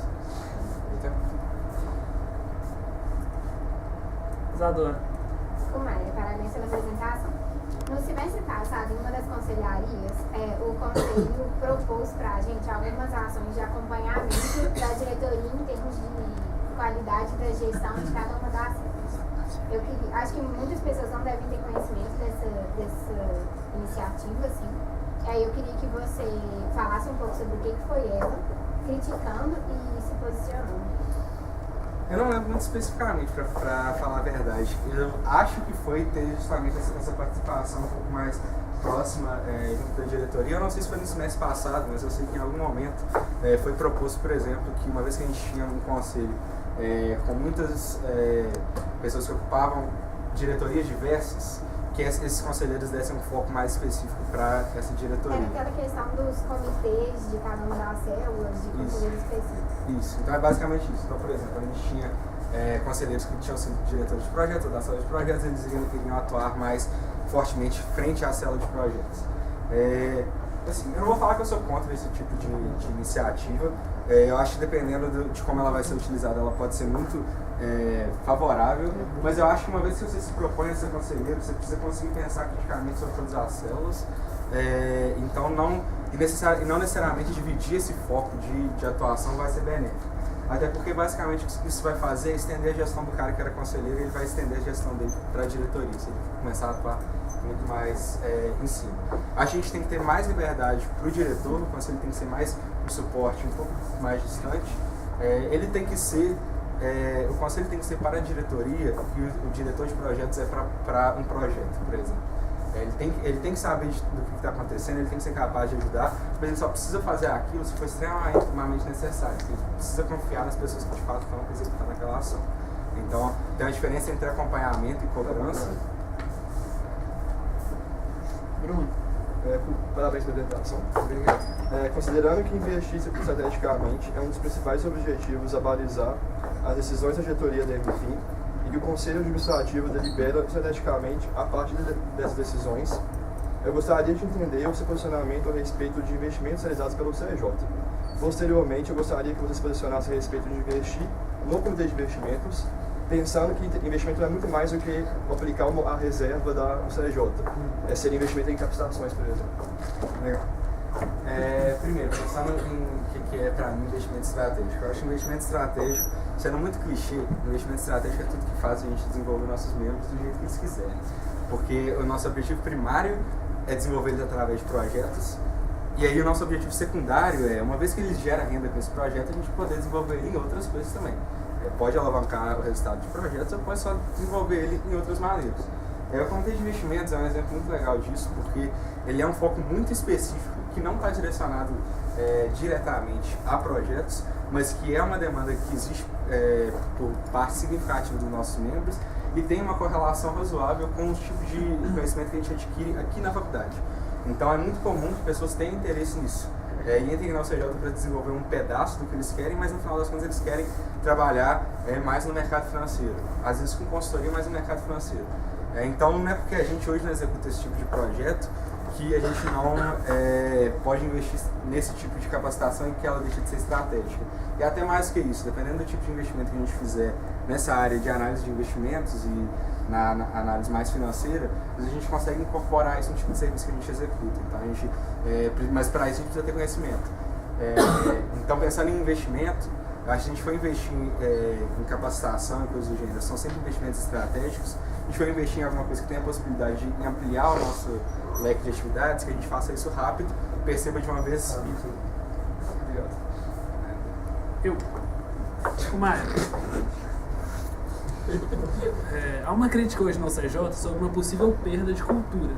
Isadora. Maia, parabéns pela apresentação. No semestre passado, em uma das conselharias, o conselho propôs para a gente algumas ações de acompanhamento da diretoria em termos de qualidade da gestão de cada uma das áreas. Acho que muitas pessoas não devem ter conhecimento dessa iniciativa, assim. E aí eu queria que você falasse um pouco sobre o que foi ela, criticando e se posicionando. Eu não lembro muito especificamente, para falar a verdade. Eu acho que foi ter justamente essa participação um pouco mais próxima junto da diretoria. Eu não sei se foi no semestre passado, mas eu sei que em algum momento foi proposto, por exemplo, que uma vez que a gente tinha um conselho com muitas pessoas que ocupavam diretorias diversas, que esses conselheiros dessem um foco mais específico para essa diretoria. Era aquela questão dos comitês de cada uma das células, de conselheiros específicos. Isso, então é basicamente isso. Então, por exemplo, a gente tinha conselheiros que tinham sido diretores de projetos ou da célula de projetos, eles iriam atuar mais fortemente frente à célula de projetos. Assim, eu não vou falar que eu sou contra esse tipo de iniciativa. Eu acho que dependendo de como ela vai ser utilizada, ela pode ser muito favorável, mas eu acho que uma vez que você se propõe a ser conselheiro, você precisa conseguir pensar criticamente sobre todas as células, então não necessariamente dividir esse foco de atuação vai ser benéfico. Até porque basicamente o que isso vai fazer é estender a gestão do cara que era conselheiro, ele vai estender a gestão dele para a diretoria, se ele começar a atuar muito mais em cima. A gente tem que ter mais liberdade para o diretor, o conselho tem que ser mais um suporte um pouco mais distante. Ele tem que ser, o conselho tem que ser para a diretoria e o diretor de projetos é para um projeto, por exemplo. Ele tem que saber do que está acontecendo, ele tem que ser capaz de ajudar, mas ele só precisa fazer aquilo se for extremamente necessário. Ele precisa confiar nas pessoas que de fato estão executando aquela ação. Então, tem uma diferença entre acompanhamento e cobrança. Bruno, parabéns pela apresentação. Obrigado. Considerando que investir estrategicamente é um dos principais objetivos a balizar as decisões da diretoria da MFIM, e que o Conselho Administrativo delibera estrategicamente a partir dessas decisões, eu gostaria de entender o seu posicionamento a respeito de investimentos realizados pelo CNJ. Posteriormente, eu gostaria que você se posicionasse a respeito de investir no comitê de investimentos, pensando que investimento é muito mais do que aplicar a reserva do CNJ. Seria investimento em captações, por exemplo. Legal. Primeiro, pensando em o que é para mim investimento estratégico. Eu acho que investimento estratégico, sendo muito clichê, investimento estratégico é tudo que faz a gente desenvolver nossos membros do jeito que eles quiserem. Porque o nosso objetivo primário é desenvolver eles através de projetos, e aí o nosso objetivo secundário é, uma vez que eles geram renda com esse projeto, a gente poder desenvolver ele em outras coisas também. Pode alavancar o resultado de projetos ou pode só desenvolver ele em outras maneiras. O comitê de investimentos é um exemplo muito legal disso, porque ele é um foco muito específico que não está direcionado diretamente a projetos, mas que é uma demanda que existe por parte significativa dos nossos membros e tem uma correlação razoável com os tipos de conhecimento que a gente adquire aqui na faculdade. Então é muito comum que pessoas tenham interesse nisso. E entrem na UCJ para desenvolver um pedaço do que eles querem, mas no final das contas eles querem trabalhar mais no mercado financeiro. Às vezes com consultoria, mas no mercado financeiro. Então não é porque a gente hoje não executa esse tipo de projeto que a gente não pode investir nesse tipo de capacitação e que ela deixa de ser estratégica. E até mais que isso, dependendo do tipo de investimento que a gente fizer nessa área de análise de investimentos e na análise mais financeira, a gente consegue incorporar isso no tipo de serviço que a gente executa. Então, mas para isso a gente precisa ter conhecimento. Então, pensando em investimento, a gente foi investir em capacitação e coisas do gênero, são sempre investimentos estratégicos. A gente foi investir em alguma coisa que tenha a possibilidade de ampliar o nosso leque de atividades, que a gente faça isso rápido, perceba de uma vez. Obrigado. Mário. Há uma crítica hoje no CJ sobre uma possível perda de cultura.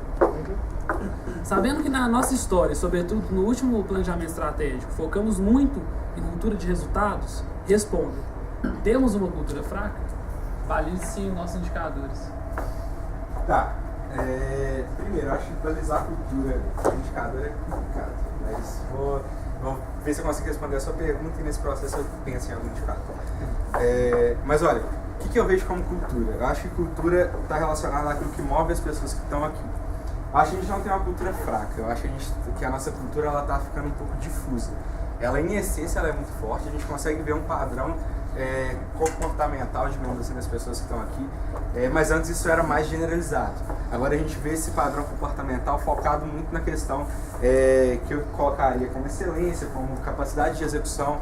Sabendo que na nossa história, sobretudo no último planejamento estratégico, focamos muito em cultura de resultados, responda: temos uma cultura fraca? Valide-se nossos indicadores. Tá. Primeiro, eu acho que balizar a cultura de indicador é complicado, mas vou ver se eu consigo responder a sua pergunta e nesse processo eu penso em algum indicador. Mas olha, o que eu vejo como cultura? Eu acho que cultura está relacionada àquilo que move as pessoas que estão aqui. Eu acho que a gente não tem uma cultura fraca, eu acho que a nossa cultura está ficando um pouco difusa. Ela, em essência, ela é muito forte, a gente consegue ver um padrão comportamental, digamos assim, das pessoas que estão aqui, mas antes isso era mais generalizado. Agora a gente vê esse padrão comportamental focado muito na questão que eu colocaria como excelência, como capacidade de execução,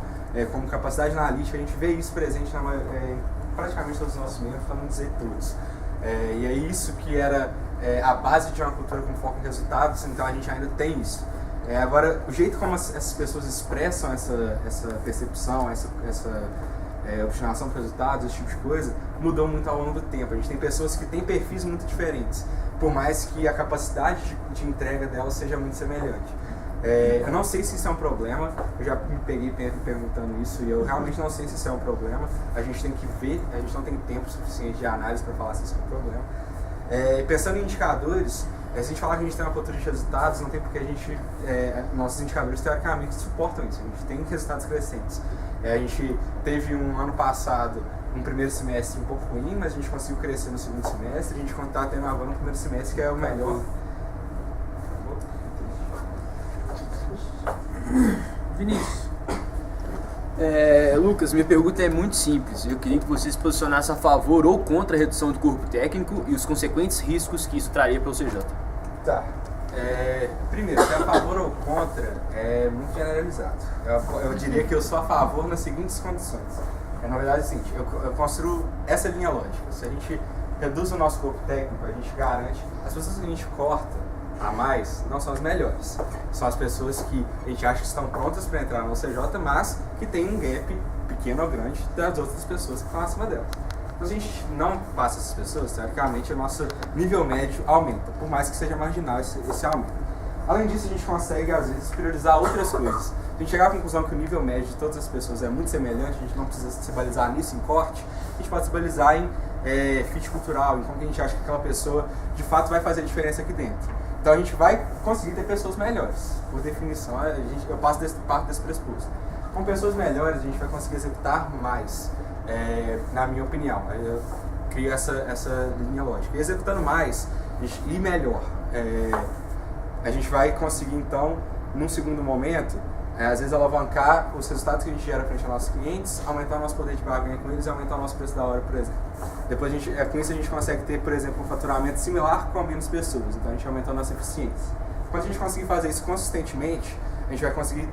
como capacidade analítica. A gente vê isso presente em praticamente todos os nossos membros, para não dizer todos. E é isso que era a base de uma cultura com foco em resultados, então a gente ainda tem isso. Agora, o jeito como essas pessoas expressam essa percepção, essa obstinação por resultados, esse tipo de coisa, mudou muito ao longo do tempo. A gente tem pessoas que têm perfis muito diferentes, por mais que a capacidade de entrega delas seja muito semelhante. Eu não sei se isso é um problema, eu já me peguei perguntando isso e eu realmente não sei se isso é um problema. A gente tem que ver, a gente não tem tempo suficiente de análise para falar se isso é um problema. Pensando em indicadores, se a gente falar que a gente tem uma cultura de resultados, não tem porque nossos indicadores teoricamente suportam isso, a gente tem resultados crescentes. A gente teve um ano passado, um primeiro semestre um pouco ruim, mas a gente conseguiu crescer no segundo semestre, a gente está tendo agora no primeiro semestre que é o melhor. Vinícius. Lucas, minha pergunta é muito simples. Eu queria que você se posicionasse a favor ou contra a redução do corpo técnico e os consequentes riscos que isso traria para o CJ. Tá. Primeiro, se é a favor ou contra é muito generalizado. Eu diria que eu sou a favor nas seguintes condições. Na verdade é o seguinte, eu construo essa linha lógica. Se a gente reduz o nosso corpo técnico, a gente garante as pessoas que a gente corta a mais não são as melhores. São as pessoas que a gente acha que estão prontas para entrar no CJ, mas que tem um gap pequeno ou grande das outras pessoas que estão acima dela. Então, se a gente não passa essas pessoas, teoricamente o nosso nível médio aumenta, por mais que seja marginal esse aumento. Além disso, a gente consegue, às vezes, priorizar outras coisas. Se a gente chegar à conclusão que o nível médio de todas as pessoas é muito semelhante, a gente não precisa se balizar nisso em corte, a gente pode se balizar em fit cultural, em como que a gente acha que aquela pessoa, de fato, vai fazer diferença aqui dentro. Então a gente vai conseguir ter pessoas melhores. Por definição, eu parto desse pressuposto. Com pessoas melhores, a gente vai conseguir executar mais, na minha opinião. Eu crio essa linha lógica. E executando mais e melhor, a gente vai conseguir, então, num segundo momento, às vezes alavancar os resultados que a gente gera frente aos nossos clientes, aumentar o nosso poder de barganha com eles e aumentar o nosso preço da hora, por exemplo. Depois, com isso, a gente consegue ter, por exemplo, um faturamento similar com menos pessoas. Então, a gente aumenta a nossa eficiência. Quando a gente conseguir fazer isso consistentemente, a gente vai conseguir,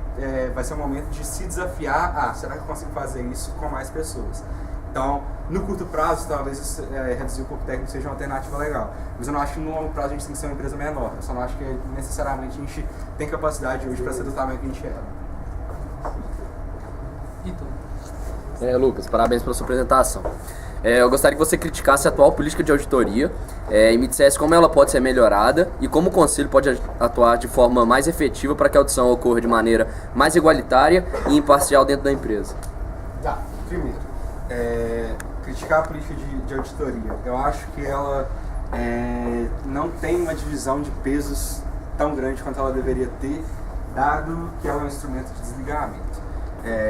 vai ser um momento de se desafiar. Será que eu consigo fazer isso com mais pessoas? Então, no curto prazo, talvez reduzir o corpo técnico seja uma alternativa legal. Mas eu não acho que no longo prazo a gente tem que ser uma empresa menor. Eu só não acho que necessariamente a gente tem capacidade hoje para ser do tamanho que a gente é. Lucas, parabéns pela sua apresentação. Eu gostaria que você criticasse a atual política de auditoria e me dissesse como ela pode ser melhorada e como o Conselho pode atuar de forma mais efetiva para que a audição ocorra de maneira mais igualitária e imparcial dentro da empresa. Tá, primeiro, criticar a política de auditoria. Eu acho que ela não tem uma divisão de pesos tão grande quanto ela deveria ter, dado que ela é um instrumento de desligamento.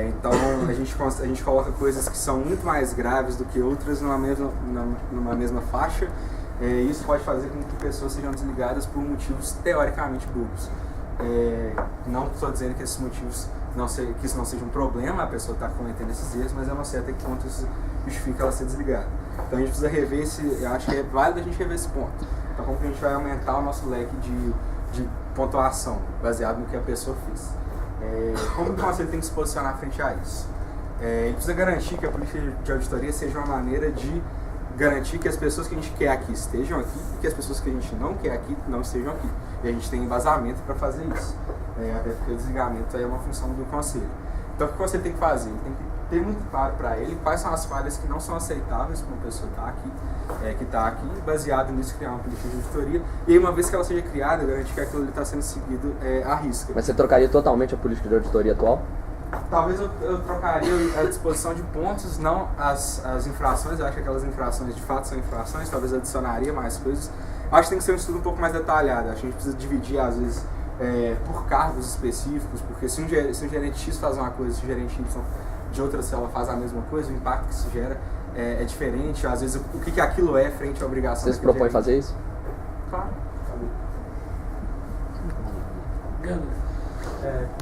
Então a gente coloca coisas que são muito mais graves do que outras numa mesma faixa, e isso pode fazer com que pessoas sejam desligadas por motivos teoricamente bobos. Não estou dizendo que esses motivos que isso não seja um problema, a pessoa está cometendo esses erros, mas eu não sei até que ponto isso justifica ela ser desligada. Então a gente precisa rever eu acho que é válido a gente rever esse ponto. Então como que a gente vai aumentar o nosso leque de pontuação, baseado no que a pessoa fez. Como o conselho tem que se posicionar frente a isso? Ele precisa garantir que a política de auditoria seja uma maneira de garantir que as pessoas que a gente quer aqui estejam aqui e que as pessoas que a gente não quer aqui não estejam aqui. E a gente tem embasamento para fazer isso. Até porque o desligamento é uma função do conselho. Então o que o conselho tem que fazer? Ele tem que ter muito claro para ele quais são as falhas que não são aceitáveis para uma pessoa que está aqui, baseado nisso, criar uma política de auditoria. E aí, uma vez que ela seja criada, garantir que aquilo ali está sendo seguido à risca. Mas você trocaria totalmente a política de auditoria atual? Talvez eu trocaria a disposição de pontos, não as infrações. Eu acho que aquelas infrações de fato são infrações, talvez adicionaria mais coisas. Acho que tem que ser um estudo um pouco mais detalhado. Acho que a gente precisa dividir, às vezes, por cargos específicos, porque se um gerente X faz uma coisa, se o gerente Y de outra célula faz a mesma coisa, o impacto que se gera é diferente. Às vezes, o que aquilo é frente à obrigação. Você se propõe fazer isso? Claro.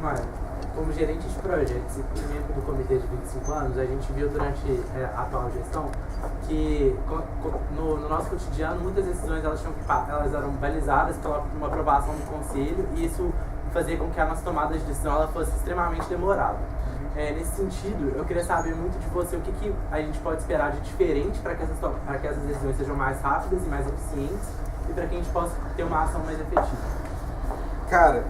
Mário, como gerente de projetos e membro do comitê de 25 anos, a gente viu durante a atual gestão que no nosso cotidiano muitas decisões elas eram balizadas pela uma aprovação do conselho, e isso fazia com que a nossa tomada de decisão ela fosse extremamente demorada. Nesse sentido, eu queria saber muito de você o que a gente pode esperar de diferente para que essas decisões sejam mais rápidas e mais eficientes, e para que a gente possa ter uma ação mais efetiva. Cara,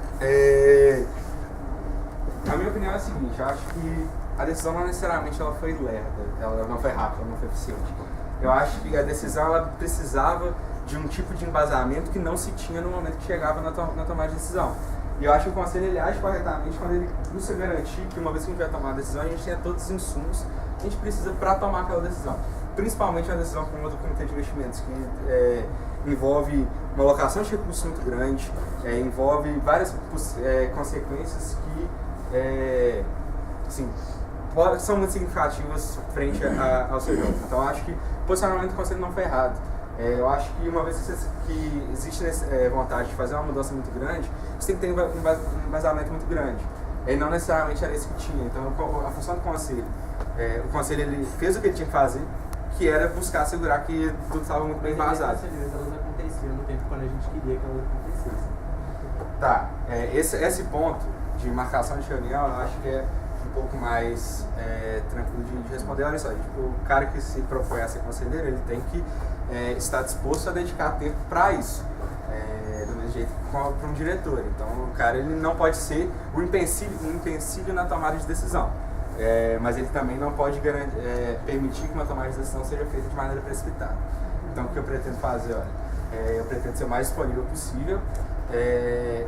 a minha opinião é a seguinte: eu acho que a decisão não necessariamente ela foi lerda, ela não foi rápida, ela não foi eficiente. Eu acho que a decisão ela precisava de um tipo de embasamento que não se tinha no momento que chegava na tomada de decisão. E eu acho que o conselho ele age corretamente quando ele busca garantir que uma vez que a gente vai tomar a decisão, a gente tenha todos os insumos que a gente precisa para tomar aquela decisão. Principalmente uma decisão como a do Comitê de Investimentos, que envolve uma alocação de recursos muito grande, envolve várias consequências que são muito significativas frente ao CJ. Então, eu acho que o posicionamento do conselho não foi errado. Eu acho que uma vez que existe vontade de fazer uma mudança muito grande, você tem que ter um embasamento muito grande. E não necessariamente era isso que tinha. Então, a função do conselho, o conselho ele fez o que ele tinha que fazer, que era buscar assegurar que tudo estava muito bem embasado. Elas aconteciam no tempo quando a gente queria que elas acontecessem. Tá, esse ponto de marcação de reunião, eu acho que é um pouco mais tranquilo de responder. Olha só, o cara que se propõe a ser conselheiro, ele tem que estar disposto a dedicar tempo para isso, do mesmo jeito para um diretor. Então, o cara ele não pode ser um empecilho na tomada de decisão, mas ele também não pode permitir que uma tomada de decisão seja feita de maneira precipitada. Então, o que eu pretendo fazer? Olha, eu pretendo ser o mais disponível possível,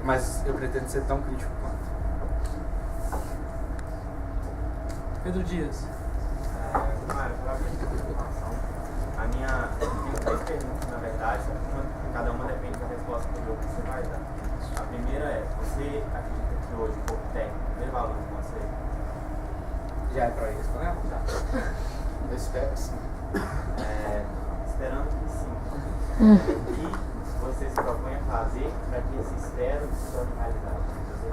mas eu pretendo ser tão crítico quanto. Pedro Dias. Mário, a minha tem 3 perguntas, na verdade, cada uma depende da resposta que você vai dar. A primeira é: você acredita que hoje o corpo técnico vê valor no conselho? Já é para ir respondendo? Já. Eu espero que sim. Esperando que sim. O que você se propõe a fazer para que esse espero se torne realidade?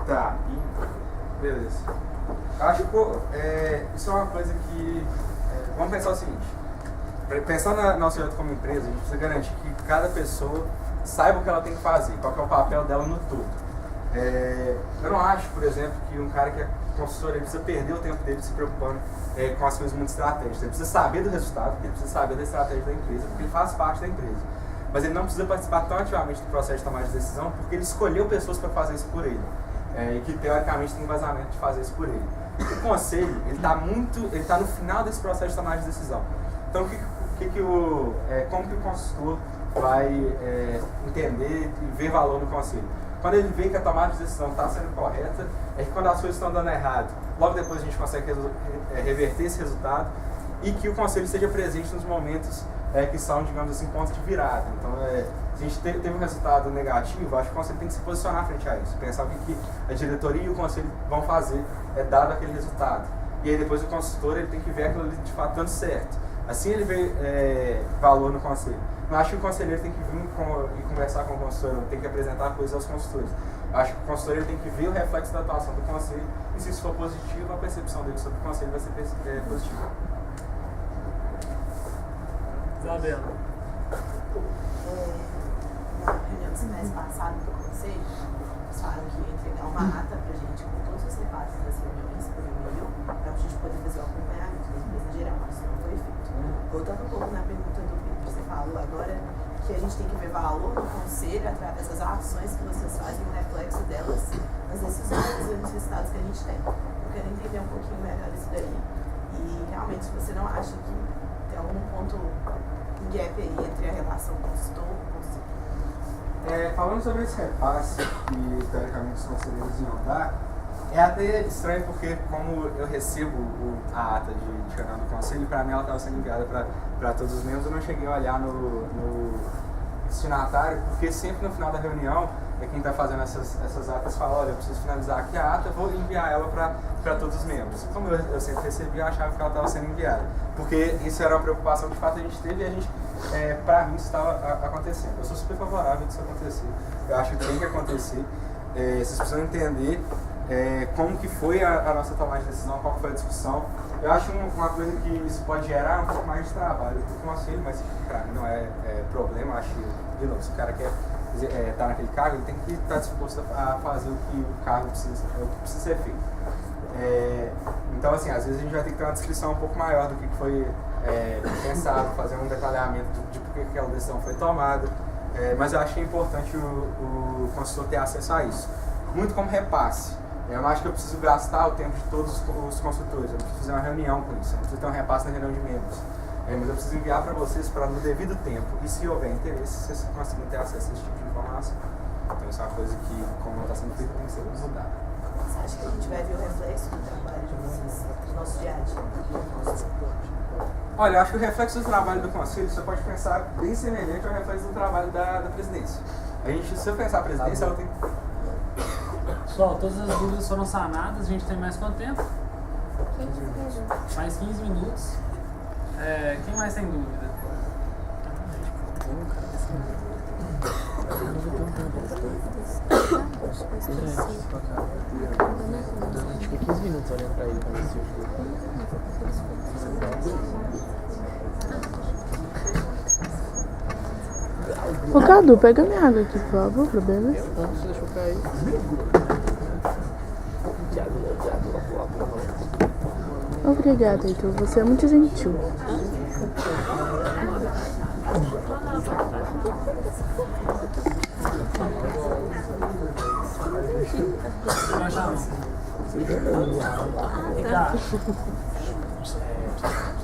Tá. Beleza. Eu acho que isso é uma coisa que... vamos pensar o seguinte. Pensando na Auxiliado como empresa, a gente precisa garantir que cada pessoa saiba o que ela tem que fazer, qual que é o papel dela no todo. Eu não acho, por exemplo, que um cara que é consultor ele precisa perder o tempo dele se preocupando com as coisas muito estratégicas. Ele precisa saber do resultado, ele precisa saber da estratégia da empresa, porque ele faz parte da empresa. Mas ele não precisa participar tão ativamente do processo de tomada de decisão, porque ele escolheu pessoas para fazer isso por ele. E que teoricamente tem embasamento de fazer isso por ele. O conselho, ele está no final desse processo de tomada de decisão. Então, como que o consultor vai entender e ver valor no conselho? Quando ele vê que a tomada de decisão está sendo correta, é que quando as coisas estão dando errado, logo depois a gente consegue reverter esse resultado e que o conselho esteja presente nos momentos que são, digamos assim, pontos de virada. Então, se a gente teve um resultado negativo, acho que o conselho tem que se posicionar frente a isso, pensar o que a diretoria e o conselho vão fazer dado aquele resultado. E aí depois o consultor ele tem que ver aquilo ali de fato dando certo. Assim ele vê valor no conselho. Não acho que o conselheiro tem que vir e conversar com o consultor, não tem que apresentar coisas aos consultores. Acho que o consultor ele tem que ver o reflexo da atuação do conselho e se isso for positivo, a percepção dele sobre o conselho vai ser positiva. Isabela. Na reunião do semestre passado do conselho, eles falaram que ia entregar uma ata pra gente com todos os reparos das reuniões por e-mail, pra gente poder fazer o acompanhamento da empresa geral, mas isso não foi feito. Voltando um pouco na pergunta do Pedro, você falou agora que a gente tem que ver valor no conselho através das ações que vocês fazem, o reflexo delas nas decisões e nos resultados que a gente tem. Eu quero entender um pouquinho melhor isso daí. E realmente, se você não acha que tem algum ponto em gap aí entre a relação consultor e conselho? Falando sobre esse repasse que teoricamente os conselheiros iam dar, é até estranho porque como eu recebo a ata de reunião do conselho, para mim ela estava sendo enviada para todos os membros, eu não cheguei a olhar no destinatário, porque sempre no final da reunião quem está fazendo essas atas fala, olha, eu preciso finalizar aqui a ata, eu vou enviar ela para todos os membros. Como eu sempre recebi, eu achava que ela estava sendo enviada, porque isso era uma preocupação que de fato a gente teve e a gente, para mim, isso estava acontecendo. Eu sou super favorável disso acontecer, eu acho que tem que acontecer, vocês precisam entender como que foi a nossa tomada de decisão, qual foi a discussão. Eu acho uma coisa que isso pode gerar um pouco mais de trabalho para o conselho, mas para mim não é problema. Eu acho que, de novo, se o cara quer estar naquele cargo, ele tem que estar disposto a fazer o que o cargo precisa, o que precisa ser feito. Então, assim, às vezes a gente vai ter que ter uma descrição um pouco maior do que foi pensado, fazer um detalhamento de por que aquela decisão foi tomada. Mas eu acho que é importante o consultor ter acesso a isso. Muito como repasse. Eu acho que eu preciso gastar o tempo de todos os consultores, eu preciso fazer uma reunião com isso, eu preciso ter um repasse na reunião de membros. Mas eu preciso enviar para vocês para no devido tempo, e se houver interesse, vocês conseguirem ter acesso a esse tipo de informação. Então isso é uma coisa que, como está sendo feita, tem que ser mudada. Você acha que a gente vai ver o reflexo do trabalho de vocês no nosso dia a dia? Olha, eu acho que o reflexo do trabalho do conselho, você pode pensar bem semelhante ao reflexo do trabalho da presidência. Se eu pensar a presidência, ela tem... Pessoal, todas as dúvidas foram sanadas, a gente tem mais quanto tempo? 15 minutos. Mais 15 minutos. Quem mais tem dúvida? Acho que 15 minutos olhando pra ele pra ver se Ô Cadu, pega minha água aqui, por favor, pra beber. Não, você deixou cair. Obrigada, Heitor. Você é muito gentil.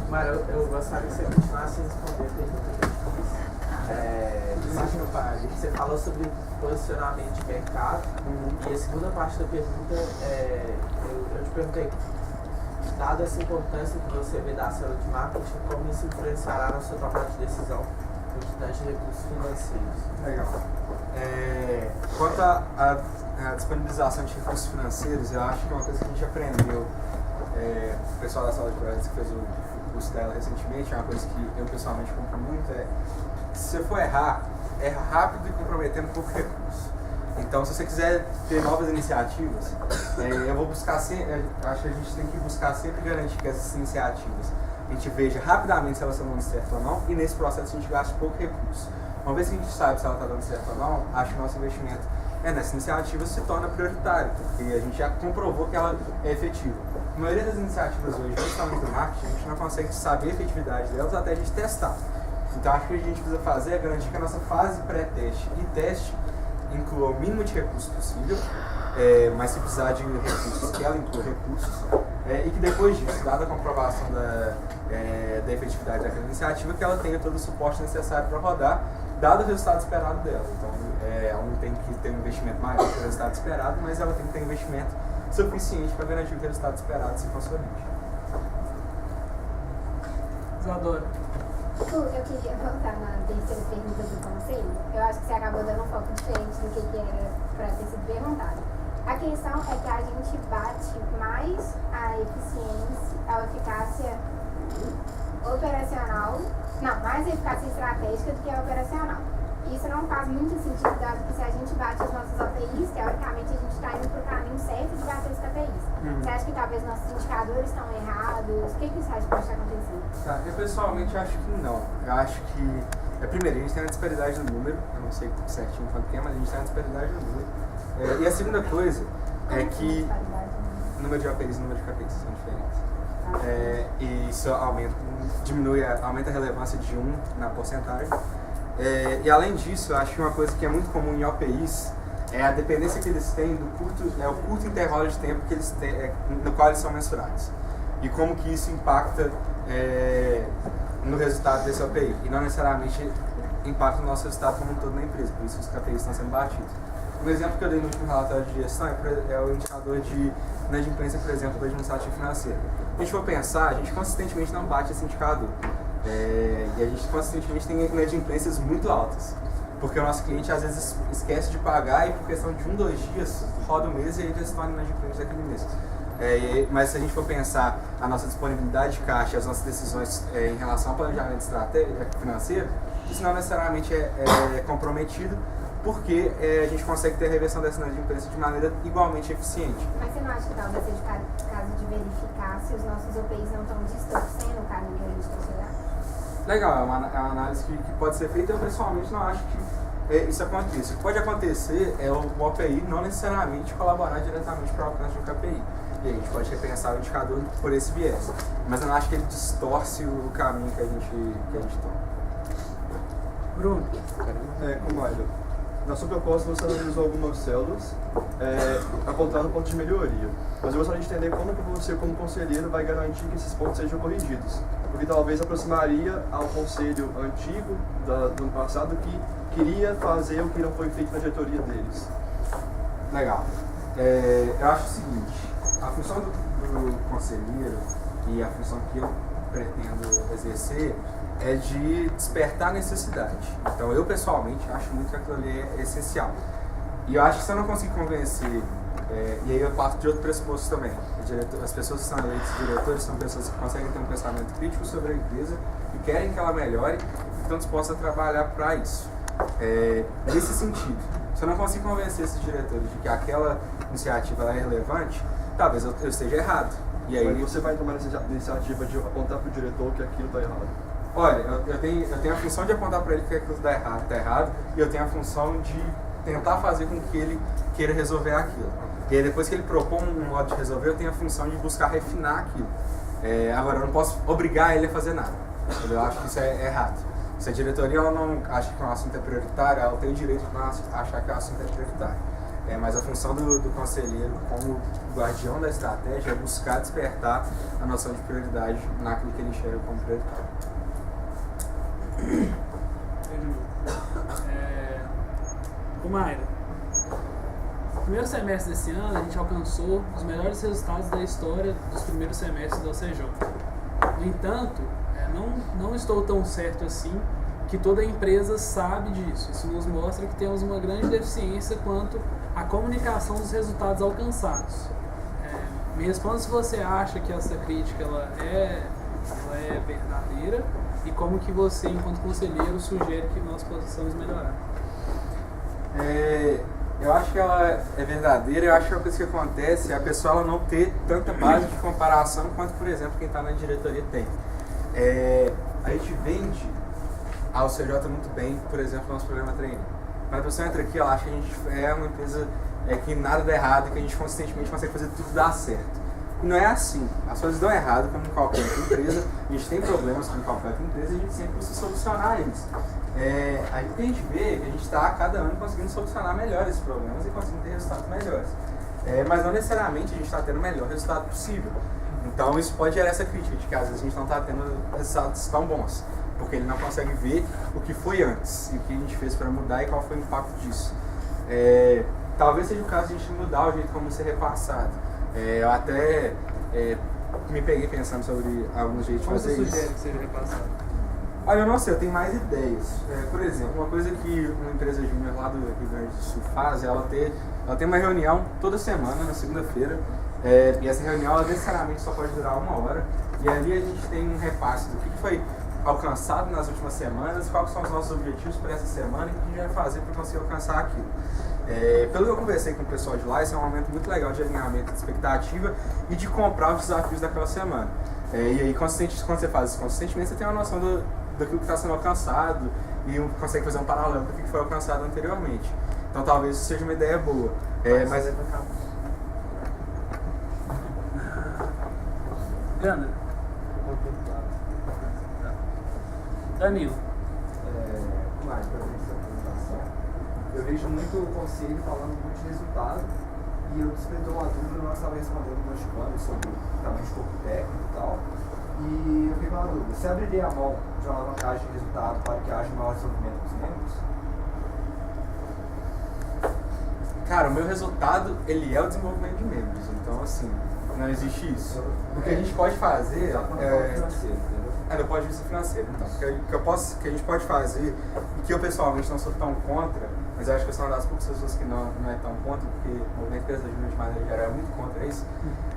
Mara, eu gostaria que você continuasse a responder a pergunta. Você falou sobre posicionamento de mercado e a segunda parte da pergunta eu te perguntei, dada essa importância que você vê da célula de marketing, como isso influenciará na sua tomada de decisão no que tange recursos financeiros? Legal. Quanto à disponibilização de recursos financeiros, eu acho que é uma coisa que a gente aprendeu. O pessoal da sala de projetos que fez o curso dela recentemente, é uma coisa que eu pessoalmente compro muito, se você for errar, erra rápido e comprometendo pouco recurso. Então, se você quiser ter novas iniciativas, eu vou buscar sempre, acho que a gente tem que buscar sempre garantir que essas iniciativas a gente veja rapidamente se elas estão dando certo ou não, e nesse processo a gente gaste pouco recurso. Uma vez que a gente sabe se ela está dando certo ou não, acho que o nosso investimento nessa iniciativa se torna prioritário, porque a gente já comprovou que ela é efetiva. A maioria das iniciativas hoje, principalmente do marketing, a gente não consegue saber a efetividade delas até a gente testar. Então, acho que o que a gente precisa fazer é garantir que a nossa fase pré-teste e teste inclua o mínimo de recursos possível, mas se precisar de recursos, que ela inclua recursos, e que depois disso, dada a comprovação da efetividade daquela iniciativa, que ela tenha todo o suporte necessário para rodar, dado o resultado esperado dela. Então, ela não tem que ter um investimento maior que o resultado esperado, mas ela tem que ter um investimento suficiente para garantir que o resultado esperado se consolide. Isadora. Eu queria voltar na terceira pergunta do conselho. Eu acho que você acabou dando um foco diferente do que era para ter sido perguntado. A questão é que a gente bate mais a eficiência, a eficácia operacional, não, mais a eficácia estratégica do que a operacional. Isso não faz muito sentido, dado que se a gente bate as nossas OPIs, teoricamente a gente está indo para o caminho certo de bater as KPIs. Você acha que talvez nossos indicadores estão errados? O que você acha que pode estar acontecendo? Tá, eu pessoalmente acho que não. Eu acho que, primeiro, a gente tem uma disparidade no número, eu não sei certinho quanto que é, mas a gente tem uma disparidade no número. E a segunda coisa é que número de OPIs e número de KPIs são diferentes. E isso aumenta a relevância de 1 na porcentagem. E além disso, eu acho que uma coisa que é muito comum em OPIs é a dependência que eles têm do curto intervalo de tempo que eles têm, no qual eles são mensurados. E como que isso impacta no resultado desse OPI. E não necessariamente impacta no nosso resultado como um todo na empresa, por isso os KPIs estão sendo batidos. Um exemplo que eu dei no último relatório de gestão é o indicador de inadimplência, por exemplo, do administrativo financeiro. Se a gente for pensar, a gente consistentemente não bate esse indicador. E a gente consistentemente tem inadimplências muito altas. Porque o nosso cliente às vezes esquece de pagar e por questão de 1, 2 dias roda o mês e aí ele se torna inadimplente daquele mês. Mas se a gente for pensar a nossa disponibilidade de caixa, as nossas decisões em relação ao planejamento estratégico financeiro, isso não necessariamente é comprometido, porque a gente consegue ter a reversão dessa inadimplência de maneira igualmente eficiente. Mas você não acha que talvez seja o caso de verificar se os nossos OPIs não estão distorcendo o caminho que a gente quer chegar? Legal, é uma análise que pode ser feita. Eu pessoalmente não acho que isso aconteça. O que pode acontecer é o OPI não necessariamente colaborar diretamente para o alcance de um KPI. E a gente pode repensar o indicador por esse viés. Mas eu não acho que ele distorce o caminho que a gente toma. Bruno. Como Aida, na sua proposta você analisou algumas células apontando pontos de melhoria. Mas eu gostaria de entender como que você, como conselheiro, vai garantir que esses pontos sejam corrigidos. Porque talvez aproximaria ao conselho antigo do ano passado que queria fazer o que não foi feito na diretoria deles. Legal. Eu acho o seguinte, a função do conselheiro e a função que eu pretendo exercer é de despertar necessidade. Então eu pessoalmente acho muito que aquilo ali é essencial. E eu acho que se eu não conseguir convencer, e aí eu parto de outro pressuposto também, as pessoas que são eleitas diretores são pessoas que conseguem ter um pensamento crítico sobre a empresa e querem que ela melhore e estão dispostas a trabalhar para isso. Nesse sentido, se eu não conseguir convencer esses diretores de que aquela iniciativa é relevante, talvez eu esteja errado. E aí, mas você vai tomar essa iniciativa de apontar para o diretor que aquilo está errado? Olha, eu tenho a função de apontar para ele que aquilo está errado, e eu tenho a função de tentar fazer com que ele queira resolver aquilo. E aí depois que ele propõe um modo de resolver, eu tenho a função de buscar refinar aquilo. Agora, eu não posso obrigar ele a fazer nada. Eu acho que isso é errado. Se a diretoria ela não acha que um assunto é prioritário, ela tem o direito de não achar que o assunto é prioritário. Mas a função do conselheiro, como guardião da estratégia, é buscar despertar a noção de prioridade naquilo que ele enxerga como prioritário. Mayra, no primeiro semestre desse ano a gente alcançou os melhores resultados da história dos primeiros semestres da OCJ. No entanto, não estou tão certo assim que toda empresa sabe disso. Isso nos mostra que temos uma grande deficiência quanto à comunicação dos resultados alcançados. Me responda se você acha que essa crítica ela é verdadeira e como que você, enquanto conselheiro, sugere que nós possamos melhorar. Eu acho que ela é verdadeira. Eu acho que a coisa que acontece é a pessoa ela não ter tanta base de comparação quanto, por exemplo, quem está na diretoria tem. A gente vende ao CJ muito bem, por exemplo, nosso programa Treino. Quando a pessoa entra aqui, ela acha que a gente é uma empresa que nada dá errado e que a gente consistentemente consegue fazer tudo dar certo. E não é assim. As coisas dão errado como em qualquer outra empresa, a gente tem problemas como em qualquer outra empresa e a gente sempre precisa solucionar eles. A gente vê que a gente está a cada ano conseguindo solucionar melhor esses problemas e conseguindo ter resultados melhores. Mas não necessariamente a gente está tendo o melhor resultado possível. Então isso pode gerar essa crítica de que às vezes a gente não está tendo resultados tão bons, porque ele não consegue ver o que foi antes e o que a gente fez para mudar e qual foi o impacto disso. Talvez seja o caso de a gente mudar o jeito como isso é repassado. Eu até me peguei pensando sobre alguns jeitos de Como fazer você isso. sugere que seja repassado? Olha, eu não sei, eu tenho mais ideias. Por exemplo, uma coisa que uma empresa júnior lá do Rio Grande do Sul faz é ela tem uma reunião toda semana, na segunda-feira, e essa reunião ela necessariamente só pode durar 1 hora, e ali a gente tem um repasse do que foi alcançado nas últimas semanas, quais são os nossos objetivos para essa semana e o que a gente vai fazer para conseguir alcançar aquilo. Pelo que eu conversei com o pessoal de lá, esse é um momento muito legal de alinhamento de expectativa e de comprar os desafios daquela semana. E aí, quando você faz isso consistentemente, você tem uma noção daquilo que está sendo alcançado e consegue fazer um paralelo do que foi alcançado anteriormente. Então talvez isso seja uma ideia boa. Mas Leandro. Danilo. Eu vejo muito o conselho falando muito de resultado e eu despertou uma dúvida, nós estávamos respondendo umas quando sobre o tamanho de corpo técnico e tal. E eu fiquei com uma dúvida, você abriria a mão de uma alavancagem de resultado para que haja maior desenvolvimento dos membros? Cara, o meu resultado, ele é o desenvolvimento de membros, então assim, não existe isso. O que a gente pode fazer do ponto de vista financeiro, então, o que a gente pode fazer, e que eu pessoalmente não sou tão contra, mas eu acho que eu sou uma das poucas pessoas que não é tão contra, porque o movimento empresa júnior de maneira geral é muito contra isso,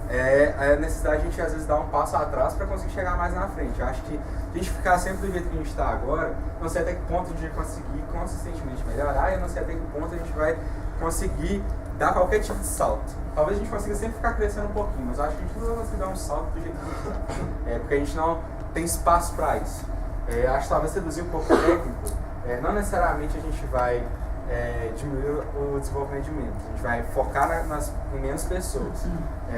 é a necessidade de a gente às vezes dar um passo atrás para conseguir chegar mais na frente. Eu acho que a gente ficar sempre do jeito que a gente está agora, não sei até que ponto a gente vai conseguir consistentemente melhorar, e não sei até que ponto a gente vai conseguir dar qualquer tipo de salto. Talvez a gente consiga sempre ficar crescendo um pouquinho, mas eu acho que a gente não vai conseguir dar um salto do jeito que a gente está. Porque a gente não tem espaço para isso. Acho que talvez reduzir um pouco o técnico, não necessariamente a gente vai diminuir o desenvolvimento de membros, a gente vai focar em menos pessoas.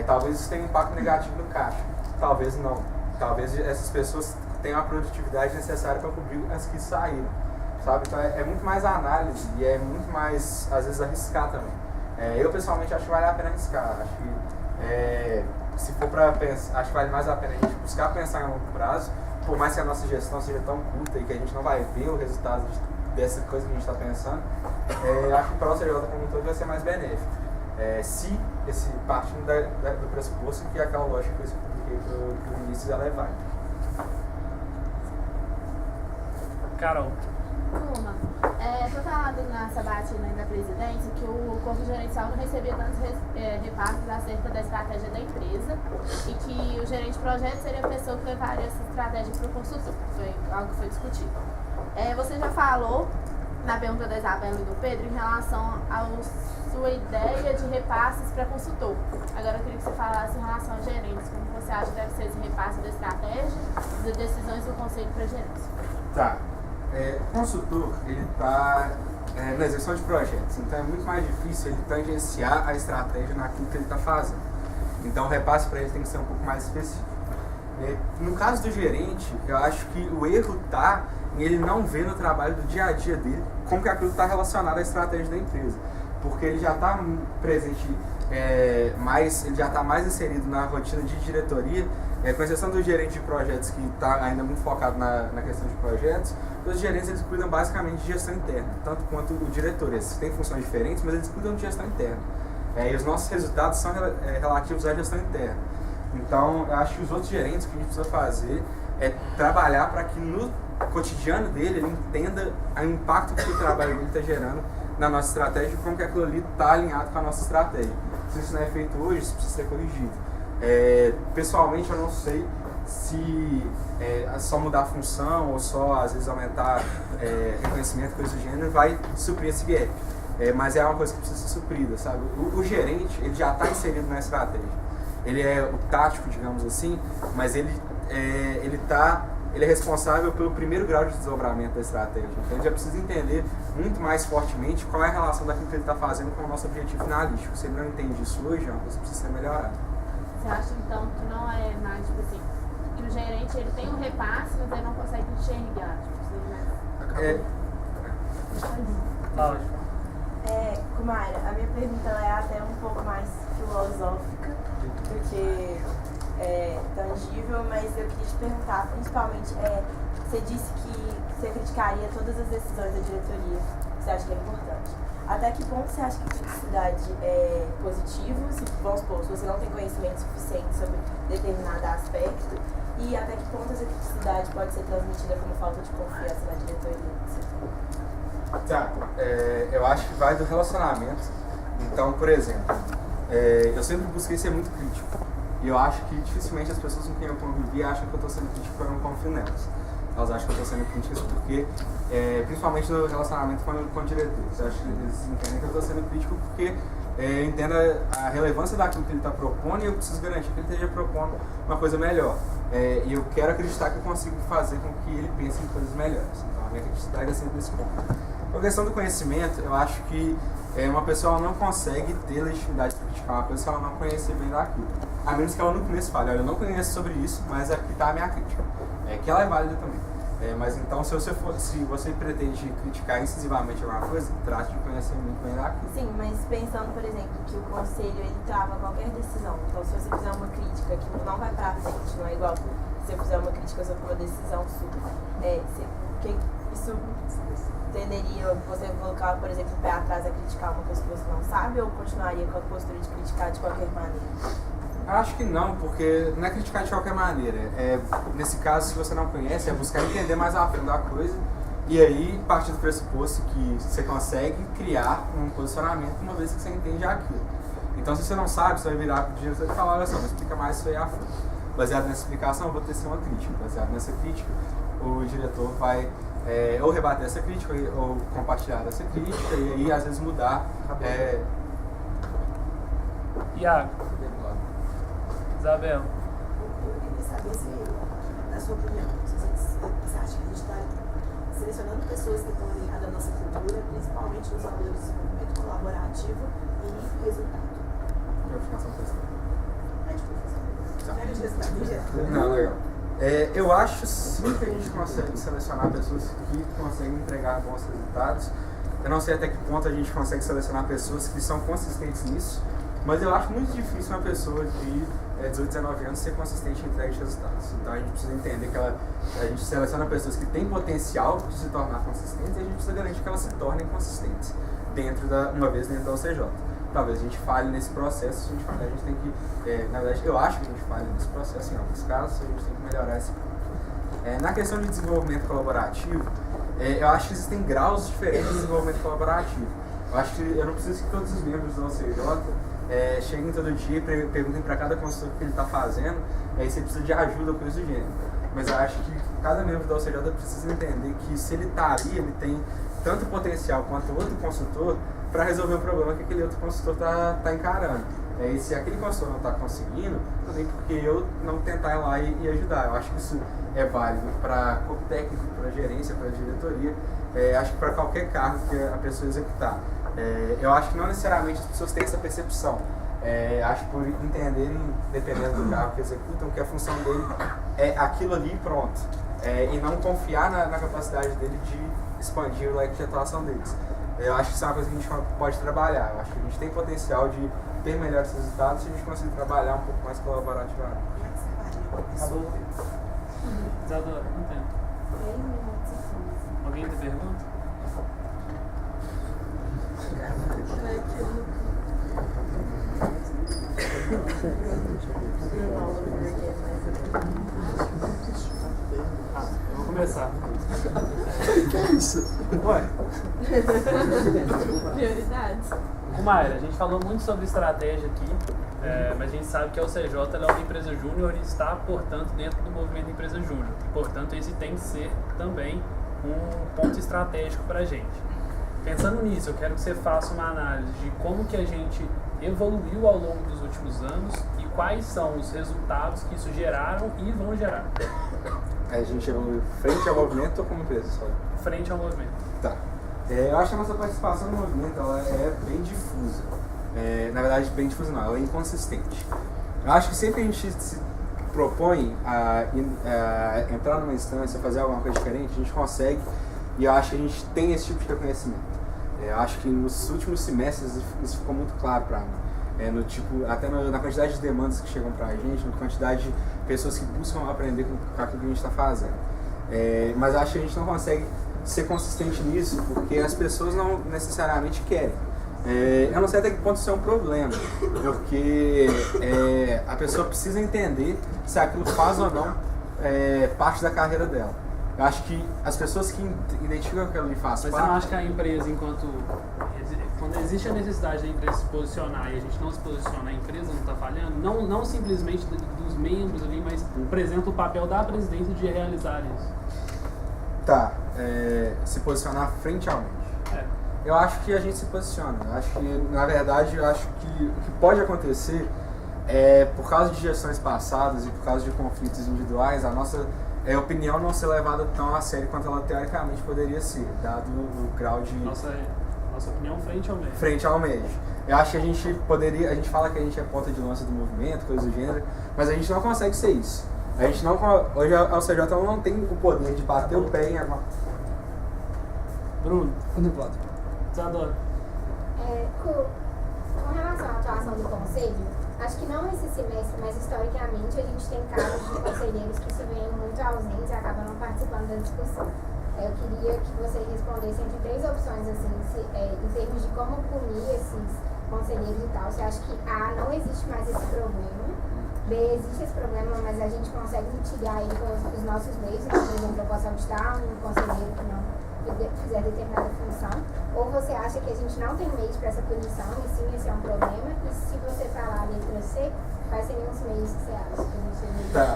Talvez isso tenha um impacto negativo no caixa, talvez não. Talvez essas pessoas tenham a produtividade necessária para cobrir as que saíram, sabe? Então é muito mais análise e é muito mais, às vezes, arriscar também. Eu pessoalmente acho que vale a pena arriscar. Acho que se for para pensar, acho que vale mais a pena a gente buscar pensar em longo prazo, por mais que a nossa gestão seja tão curta e que a gente não vai ver o resultado dessa coisa que a gente está pensando, acho que para a nossa CJ como um todo vai ser mais benéfico. Se partindo do pressuposto que aquela lógica que eu expliquei para o Vinícius ela é válida. Carol. Turma, foi falado na sabatina da presidência que o corpo gerencial não recebia tantos repasses acerca da estratégia da empresa e que o gerente de projeto seria a pessoa que levaria essa estratégia para o consultor. Foi algo que foi discutido. Você já falou na pergunta da Isabela e do Pedro em relação à sua ideia de repasses para consultor. Agora eu queria que você falasse em relação aos gerentes, como você acha que deve ser esse repasse da estratégia e das decisões do conselho para gerentes. Tá. O consultor, ele está na execução de projetos, então é muito mais difícil ele tangenciar a estratégia naquilo que ele está fazendo. Então o repasse para ele tem que ser um pouco mais específico. No caso do gerente, eu acho que o erro está em ele não ver no trabalho do dia a dia dele como que aquilo está relacionado à estratégia da empresa. Porque ele já está presente, ele já está mais inserido na rotina de diretoria, com exceção do gerente de projetos que está ainda muito focado na questão de projetos. Os gerentes eles cuidam basicamente de gestão interna, tanto quanto o diretor. Eles têm funções diferentes, mas eles cuidam de gestão interna. E os nossos resultados são relativos à gestão interna. Então, eu acho que os outros gerentes que a gente precisa fazer é trabalhar para que no cotidiano dele ele entenda o impacto que o trabalho dele está gerando na nossa estratégia e como que aquilo ali está alinhado com a nossa estratégia. Se isso não é feito hoje, isso precisa ser corrigido. Pessoalmente, eu não sei se só mudar a função ou só, às vezes, aumentar reconhecimento, coisa do gênero, vai suprir esse gap. Mas é uma coisa que precisa ser suprida, sabe? O gerente, ele já está inserido na estratégia. Ele é o tático, digamos assim, mas ele é responsável pelo primeiro grau de desdobramento da estratégia. Então ele já precisa entender muito mais fortemente qual é a relação daquilo que ele está fazendo com o nosso objetivo finalístico. Se ele não entende isso hoje, é uma coisa que precisa ser melhorada. Você acha então que não é mais, tipo assim, que o gerente ele tem um repasse, mas ele não consegue enxergar? Kumaira, a minha pergunta ela é até um pouco mais filosófica do que tangível, mas eu queria te perguntar, principalmente, você disse que você criticaria todas as decisões da diretoria, você acha que é importante. Até que ponto você acha que criticidade é positivo, se, vamos supor, se você não tem conhecimento suficiente sobre determinado aspecto, e até que ponto essa criticidade pode ser transmitida como falta de confiança na diretoria? Tá, eu acho que vai do relacionamento. Então, por exemplo, eu sempre busquei ser muito crítico. E eu acho que dificilmente as pessoas com quem eu convivi acham que eu estou sendo crítico porque eu não confio nelas. Elas acham que eu estou sendo crítico porque, principalmente no relacionamento com diretores, eu acho que eles entendem que eu estou sendo crítico porque eu entendo a relevância daquilo que ele está propondo e eu preciso garantir que ele esteja propondo uma coisa melhor. E eu quero acreditar que eu consigo fazer com que ele pense em coisas melhores. Então, a minha criticidade é sempre nesse ponto. A questão do conhecimento, eu acho que uma pessoa não consegue ter legitimidade para criticar uma coisa se ela não conhecer bem daquilo. A menos que ela no começo fale, olha, eu não conheço sobre isso, mas aqui está a minha crítica. Que ela é válida também. Mas então, se você pretende criticar incisivamente alguma coisa, trate de conhecer muito bem daquilo. Sim, mas pensando, por exemplo, que o conselho ele trava qualquer decisão. Então, se você fizer uma crítica que não vai para frente, não é igual se eu fizer uma crítica sobre uma decisão sua. Isso tenderia você colocar, por exemplo, o pé atrás a criticar uma coisa que você não sabe ou continuaria com a postura de criticar de qualquer maneira? Acho que não, porque não é criticar de qualquer maneira. Nesse caso, se você não conhece, é buscar entender mais a fundo a coisa e aí partir do pressuposto que você consegue criar um posicionamento uma vez que você entende aquilo. Então, se você não sabe, você vai virar para o diretor e falar, olha só, me explica mais isso aí a fundo. Baseado nessa explicação, eu vou ter uma crítica. Baseado nessa crítica, o diretor vai ou rebater essa crítica ou compartilhar dessa crítica e aí, às vezes, mudar. Iago. Isabel. Eu queria saber se, na sua opinião, você acha que a gente está selecionando pessoas que estão alinhadas à nossa cultura, principalmente nos valores de desenvolvimento colaborativo e resultado? Não, legal. Eu acho sim que a gente consegue selecionar pessoas que conseguem entregar bons resultados. Eu não sei até que ponto a gente consegue selecionar pessoas que são consistentes nisso, mas eu acho muito difícil uma pessoa de 18, 19 anos ser consistente em entrega de resultados. Então a gente precisa entender que a gente seleciona pessoas que têm potencial de se tornar consistentes e a gente precisa garantir que elas se tornem consistentes uma vez dentro da OCJ. Talvez a gente falhe nesse processo, se a gente falhar, a gente tem que, na verdade, eu acho que a gente falha nesse processo, em alguns casos, a gente tem que melhorar esse ponto. Na questão de desenvolvimento colaborativo, eu acho que existem graus diferentes de desenvolvimento colaborativo. Eu acho que eu não preciso que todos os membros da OCJ cheguem todo dia e perguntem para cada consultor o que ele está fazendo, aí você precisa de ajuda ou coisa do gênero. Mas eu acho que cada membro da OCJ precisa entender que se ele está ali, ele tem tanto potencial quanto outro consultor para resolver o problema que aquele outro consultor está encarando. E se aquele consultor não está conseguindo, não tem porque eu não tentar ir lá e ajudar. Eu acho que isso é válido para corpo técnico, para gerência, para diretoria, acho que para qualquer cargo que a pessoa executar. Eu acho que não necessariamente as pessoas têm essa percepção. Acho que por entenderem, dependendo do cargo que executam, que a função dele é aquilo ali e pronto. E não confiar na capacidade dele de expandir o leque de atuação deles. Eu acho que isso é uma coisa que a gente pode trabalhar. Eu acho que a gente tem potencial de ter melhores resultados se a gente conseguir trabalhar um pouco mais colaborativamente. Acabou. Isadora, não tem. Alguém tem pergunta? Eu vou começar. Que isso? Ué. Prioridades. Mayra, a gente falou muito sobre estratégia aqui, mas a gente sabe que a OCJ é uma empresa júnior e está, portanto, dentro do movimento empresa júnior. E, portanto, esse tem que ser também um ponto estratégico para a gente. Pensando nisso, eu quero que você faça uma análise de como que a gente evoluiu ao longo dos últimos anos e quais são os resultados que isso geraram e vão gerar. A gente evoluiu frente ao movimento ou como empresa só? Frente ao movimento. Tá. Eu acho que a nossa participação no movimento ela é bem difusa. Na verdade, bem difusa não, ela é inconsistente. Eu acho que sempre a gente se propõe a entrar numa instância, fazer alguma coisa diferente, a gente consegue, e eu acho que a gente tem esse tipo de reconhecimento. Eu acho que nos últimos semestres isso ficou muito claro para mim. Até na quantidade de demandas que chegam para a gente, na quantidade de pessoas que buscam aprender com aquilo que a gente está fazendo. Mas eu acho que a gente não consegue ser consistente nisso, porque as pessoas não necessariamente querem. Eu não sei até que ponto isso é um problema, porque a pessoa precisa entender se aquilo faz ou não parte da carreira dela. Eu acho que as pessoas que identificam que aquilo ali faz Mas parte... você não acha que a empresa, quando existe a necessidade da empresa se posicionar e a gente não se posiciona, a empresa não está falhando? Não simplesmente dos membros ali, mas, por exemplo, o papel da presidência de realizar isso. Tá, se posicionar frente ao mente. Eu acho que a gente se posiciona. Eu acho que, na verdade, eu acho que o que pode acontecer por causa de gestões passadas e por causa de conflitos individuais, a nossa opinião não ser levada tão a sério quanto ela teoricamente poderia ser, dado o grau de... Nossa opinião frente ao médio. Frente ao médio. Eu acho que a gente fala que a gente é ponta de lança do movimento, coisa do gênero, mas a gente não consegue ser isso. A gente não, hoje a UCJ não tem o poder de bater o pé em alguma... Bruno. Isadora. Com relação à atuação do conselho, acho que não esse semestre, mas historicamente a gente tem casos de conselheiros que se veem muito ausentes e acabam não participando da discussão. Eu queria que você respondesse entre 3 opções, assim, em termos de como punir esses conselheiros e tal. Você acha que A, não existe mais esse problema, B, existe esse problema, mas a gente consegue mitigar ele com os nossos meios, então, por exemplo, eu posso auditar um conselheiro que não fizer determinada função, ou você acha que a gente não tem meios para essa punição e sim esse é um problema, e se você falar a letra C, quais seriam os meios que você acha que a gente Tá.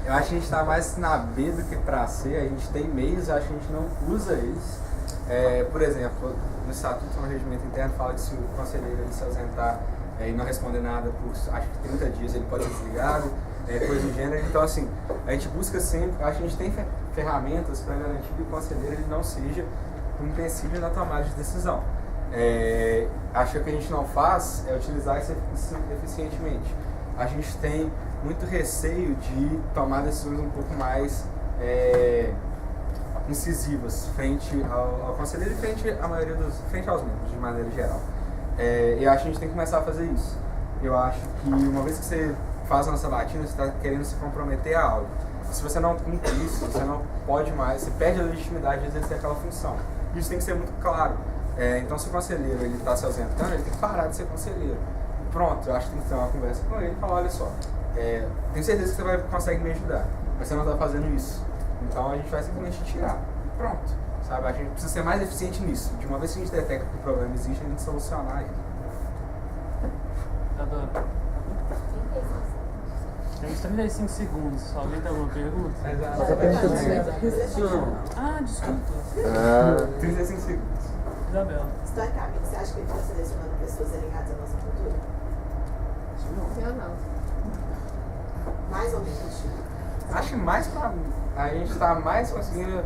Eu acho que a gente está mais na B do que para C, a gente tem meios, acho que a gente não usa eles. Por exemplo, no Estatuto do Regimento Interno fala que se o conselheiro ele se ausentar e não responder nada por, acho que 30 dias, ele pode ser desligado, coisa do gênero. Então, assim, a gente busca sempre, acho que a gente tem ferramentas para garantir que o conselheiro ele não seja um empecilho na tomada de decisão. Acho que o que a gente não faz é utilizar isso eficientemente. A gente tem muito receio de tomar decisões um pouco mais incisivas frente ao conselheiro e frente aos membros, de maneira geral. Eu acho que a gente tem que começar a fazer isso. Eu acho que uma vez que você faz a nossa batina, você está querendo se comprometer a algo. Se você não cumpre isso, você não pode mais, você perde a legitimidade de exercer aquela função. Isso tem que ser muito claro. Então, se o conselheiro está se ausentando, ele tem que parar de ser conselheiro. Pronto, eu acho que tem que ter uma conversa com ele e falar, olha só, tenho certeza que você consegue me ajudar, mas você não está fazendo isso. Então a gente vai simplesmente tirar. Pronto. Sabe? A gente precisa ser mais eficiente nisso. De uma vez que a gente detecta que o problema existe, a gente solucionar ele. Tá dando. Temos 35 segundos. Alguém tem alguma pergunta? Desculpa. 35 segundos. Isabela. Historicamente, você acha que a gente está selecionando pessoas alinhadas à nossa cultura? Eu não. Mais ou menos. Acho que mais pra... A gente está mais conseguindo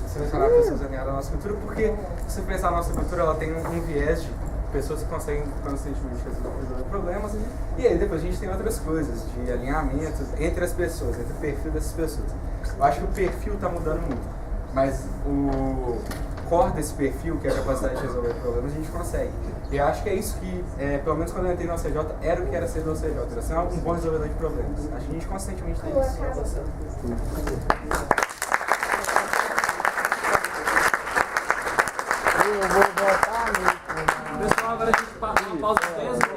selecionar pessoas alinhadas à nossa cultura, porque se você pensar, a nossa cultura ela tem um viés de pessoas que conseguem constantemente resolver problemas, e aí depois a gente tem outras coisas, de alinhamentos entre as pessoas, entre o perfil dessas pessoas. Eu acho que o perfil está mudando muito, mas o core desse perfil, que é a capacidade de resolver problemas, a gente consegue. E eu acho que é isso que, pelo menos quando eu entrei na OCJ, era o que era ser da OCJ, era ser um bom resolvedor de problemas. Acho que a gente constantemente tem isso. Pessoal, agora a gente passa uma pausa de 10 minutos.